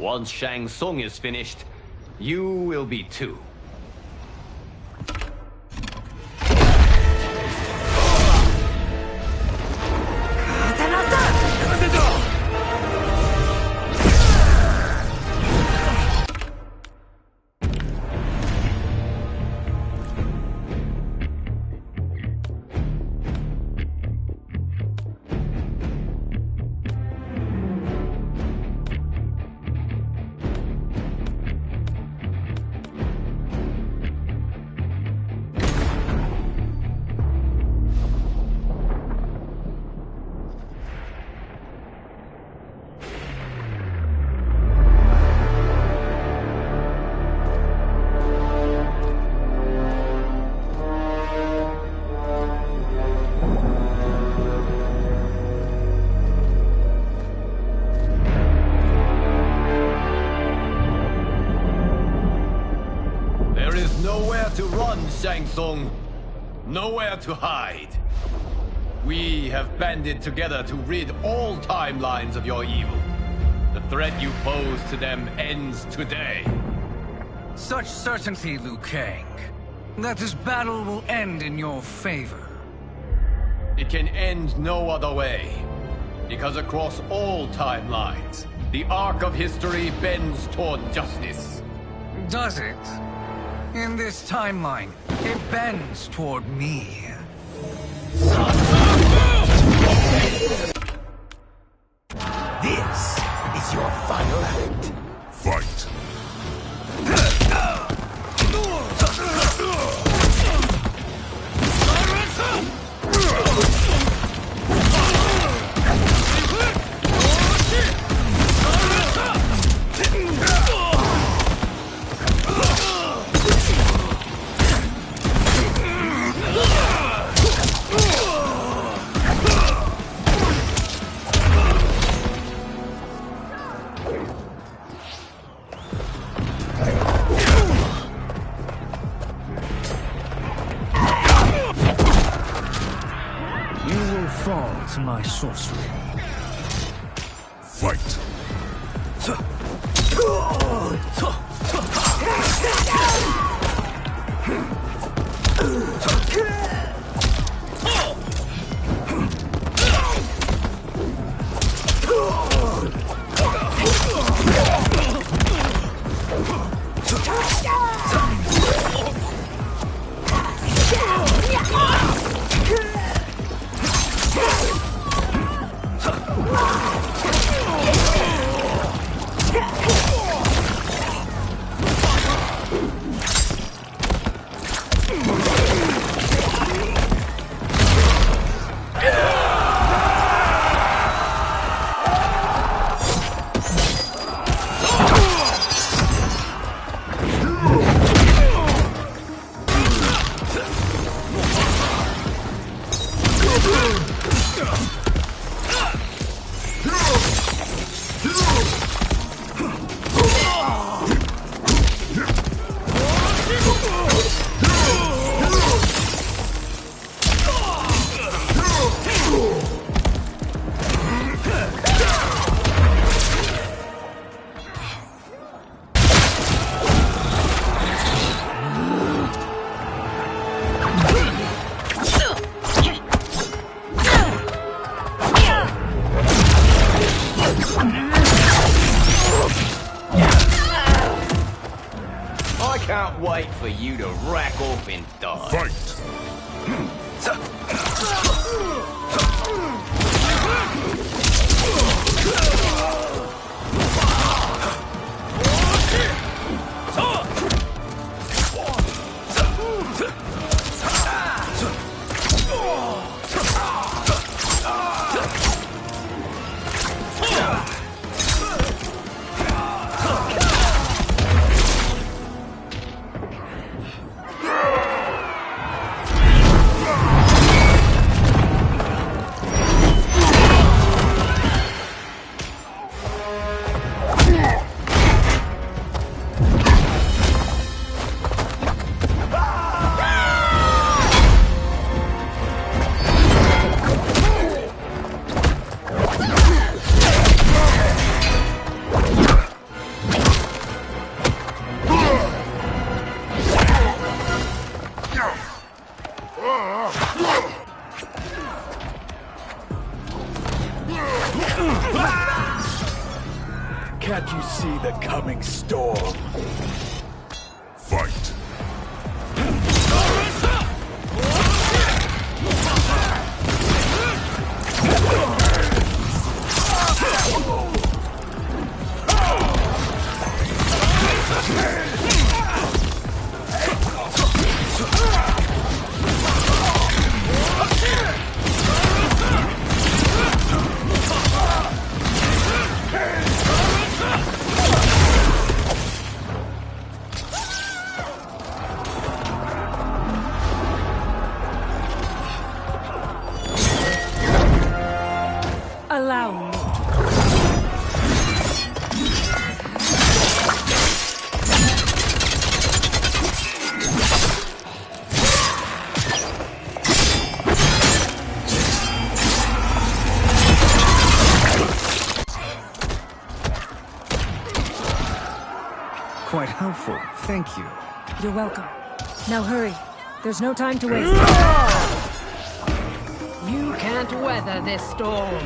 Once Shang Tsung is finished, you will be too. To run, Shang Tsung. Nowhere to hide. We have banded together to rid all timelines of your evil. The threat you pose to them ends today. Such certainty, Liu Kang, that this battle will end in your favor. It can end no other way. Because across all timelines, the arc of history bends toward justice. Does it? In this timeline, it bends toward me. This is your final act. Fight. To my sorcery. Fight. Can't wait for you to rack off and die. Fight! Fight! Allow me. Quite helpful, thank you. You're welcome. Now hurry. There's no time to waste. You can't weather this storm.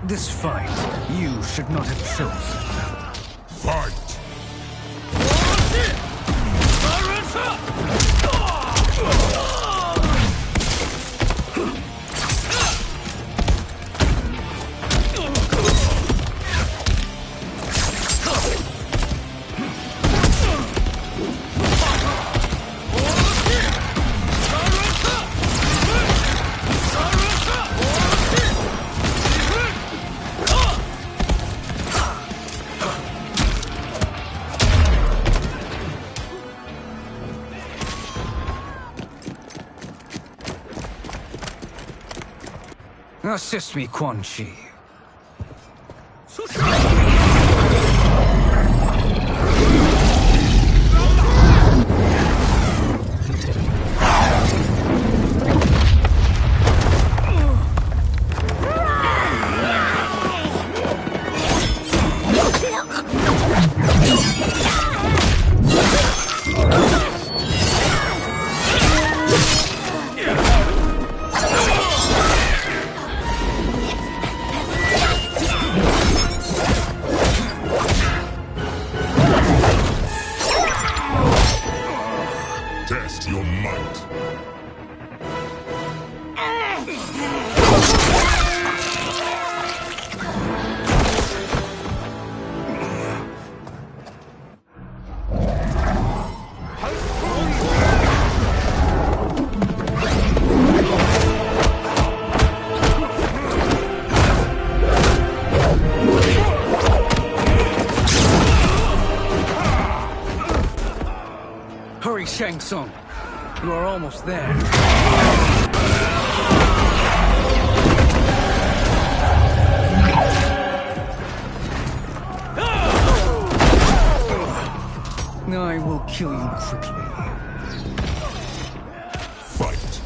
This fight, you should not have chosen. Fight! Assist me, Quan Chi. Test your might. Hurry, Shang Tsung. You are almost there. I will kill you quickly. Fight!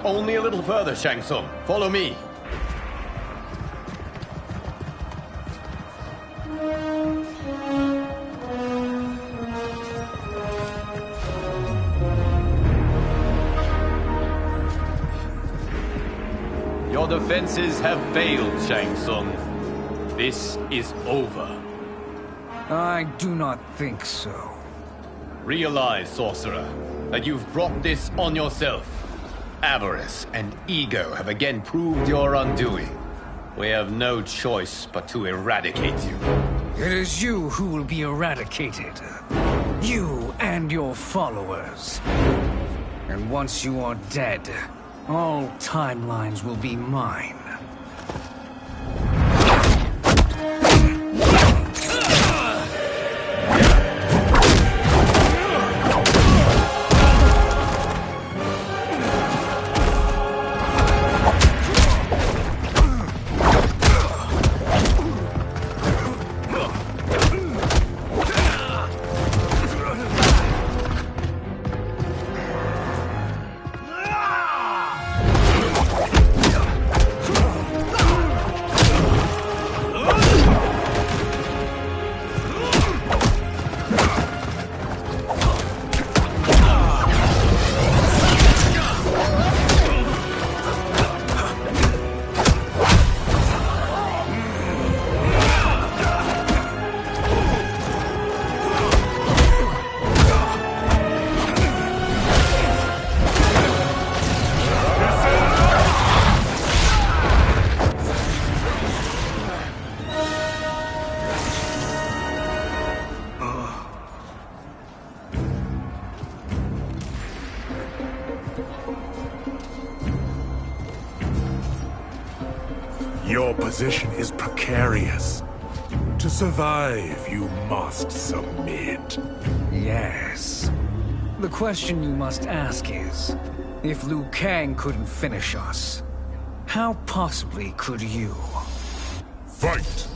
Only a little further, Shang Tsung. Follow me. Your defenses have failed, Shang Tsung. This is over. I do not think so. Realize, sorcerer, that you've brought this on yourself. Avarice and ego have again proved your undoing. We have no choice but to eradicate you. It is you who will be eradicated. You and your followers. And once you are dead, all timelines will be mine. Your position is precarious. To survive, you must submit. Yes. The question you must ask is, if Liu Kang couldn't finish us, how possibly could you? Fight!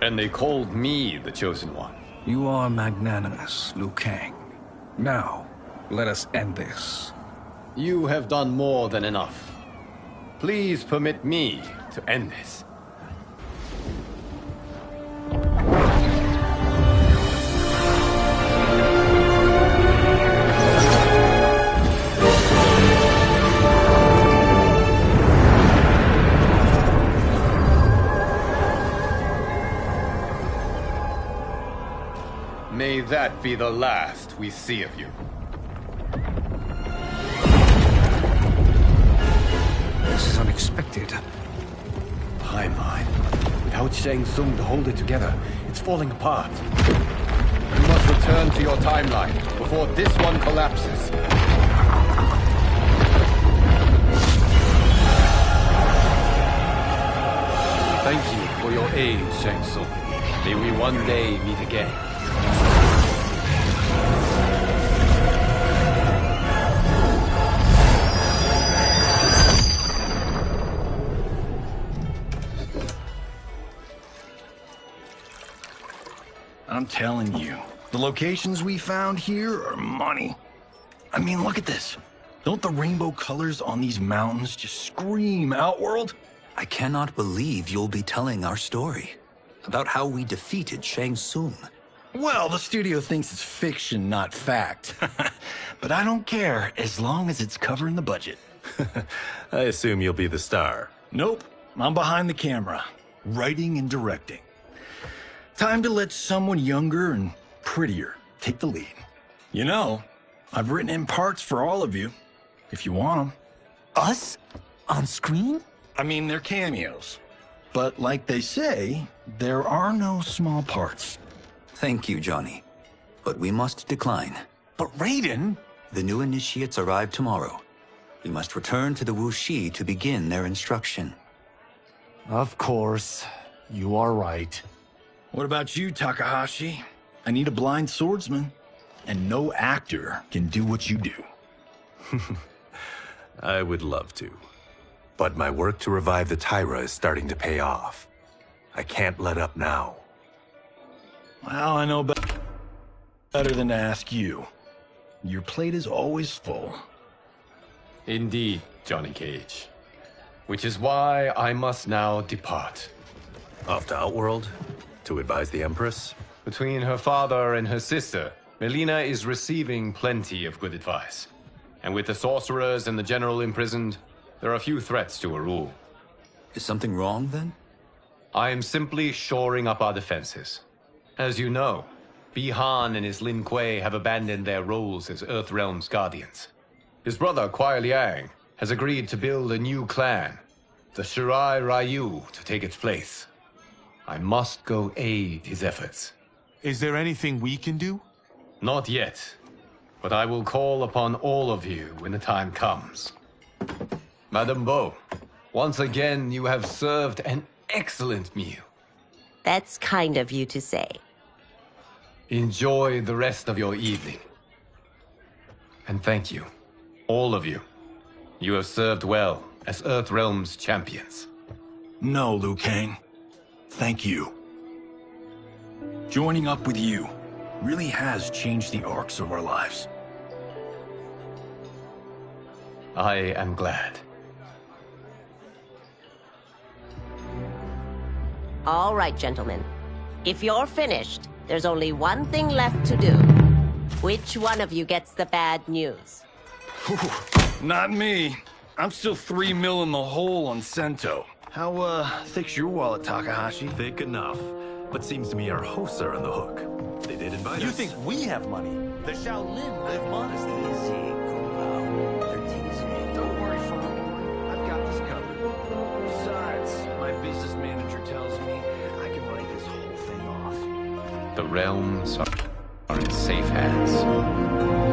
And they called me the Chosen One. You are magnanimous, Liu Kang. Now, let us end this. You have done more than enough. Please permit me to end this. May that be the last we see of you. This is unexpected. Timeline. Without Shang Tsung to hold it together, it's falling apart. You must return to your timeline before this one collapses. Thank you for your aid, Shang Tsung. May we one day meet again. I'm telling you, the locations we found here are money. I mean, look at this. Don't the rainbow colors on these mountains just scream Outworld? I cannot believe you'll be telling our story about how we defeated Shang Tsung. Well, the studio thinks it's fiction, not fact. But I don't care, as long as it's covering the budget. I assume you'll be the star. Nope, I'm behind the camera, writing and directing. Time to let someone younger and prettier take the lead. You know, I've written in parts for all of you, if you want them. Us? On screen? I mean, they're cameos. But like they say, there are no small parts. Thank you, Johnny. But we must decline. But Raiden? The new initiates arrive tomorrow. We must return to the Wuxi to begin their instruction. Of course. You are right. What about you, Takahashi? I need a blind swordsman, and no actor can do what you do. I would love to. But my work to revive the Tyra is starting to pay off. I can't let up now. Well, I know better than to ask you. Your plate is always full. Indeed, Johnny Cage. Which is why I must now depart. Off to Outworld? To advise the Empress? Between her father and her sister, Melina is receiving plenty of good advice. And with the sorcerers and the general imprisoned, there are few threats to her rule. Is something wrong, then? I am simply shoring up our defenses. As you know, Bi-Han and his Lin Kuei have abandoned their roles as Earthrealm's guardians. His brother, Kuai Liang, has agreed to build a new clan, the Shirai Ryu, to take its place. I must go aid his efforts. Is there anything we can do? Not yet, but I will call upon all of you when the time comes. Madame Bo, once again you have served an excellent meal. That's kind of you to say. Enjoy the rest of your evening. And thank you, all of you. You have served well as Earthrealm's champions. No, Liu Kang. Thank you. Joining up with you really has changed the arcs of our lives. I am glad. All right, gentlemen. If you're finished, there's only one thing left to do. Which one of you gets the bad news? Not me. I'm still 3 mil in the hole on Sento. How, thick's your wallet, Takahashi? Thick enough. But seems to me our hosts are on the hook. They did invite us. You think we have money? The Shaolin live modestly. Don't worry, Farm. I've got this covered. Besides, my business manager tells me I can write this whole thing off. The realms are in safe hands.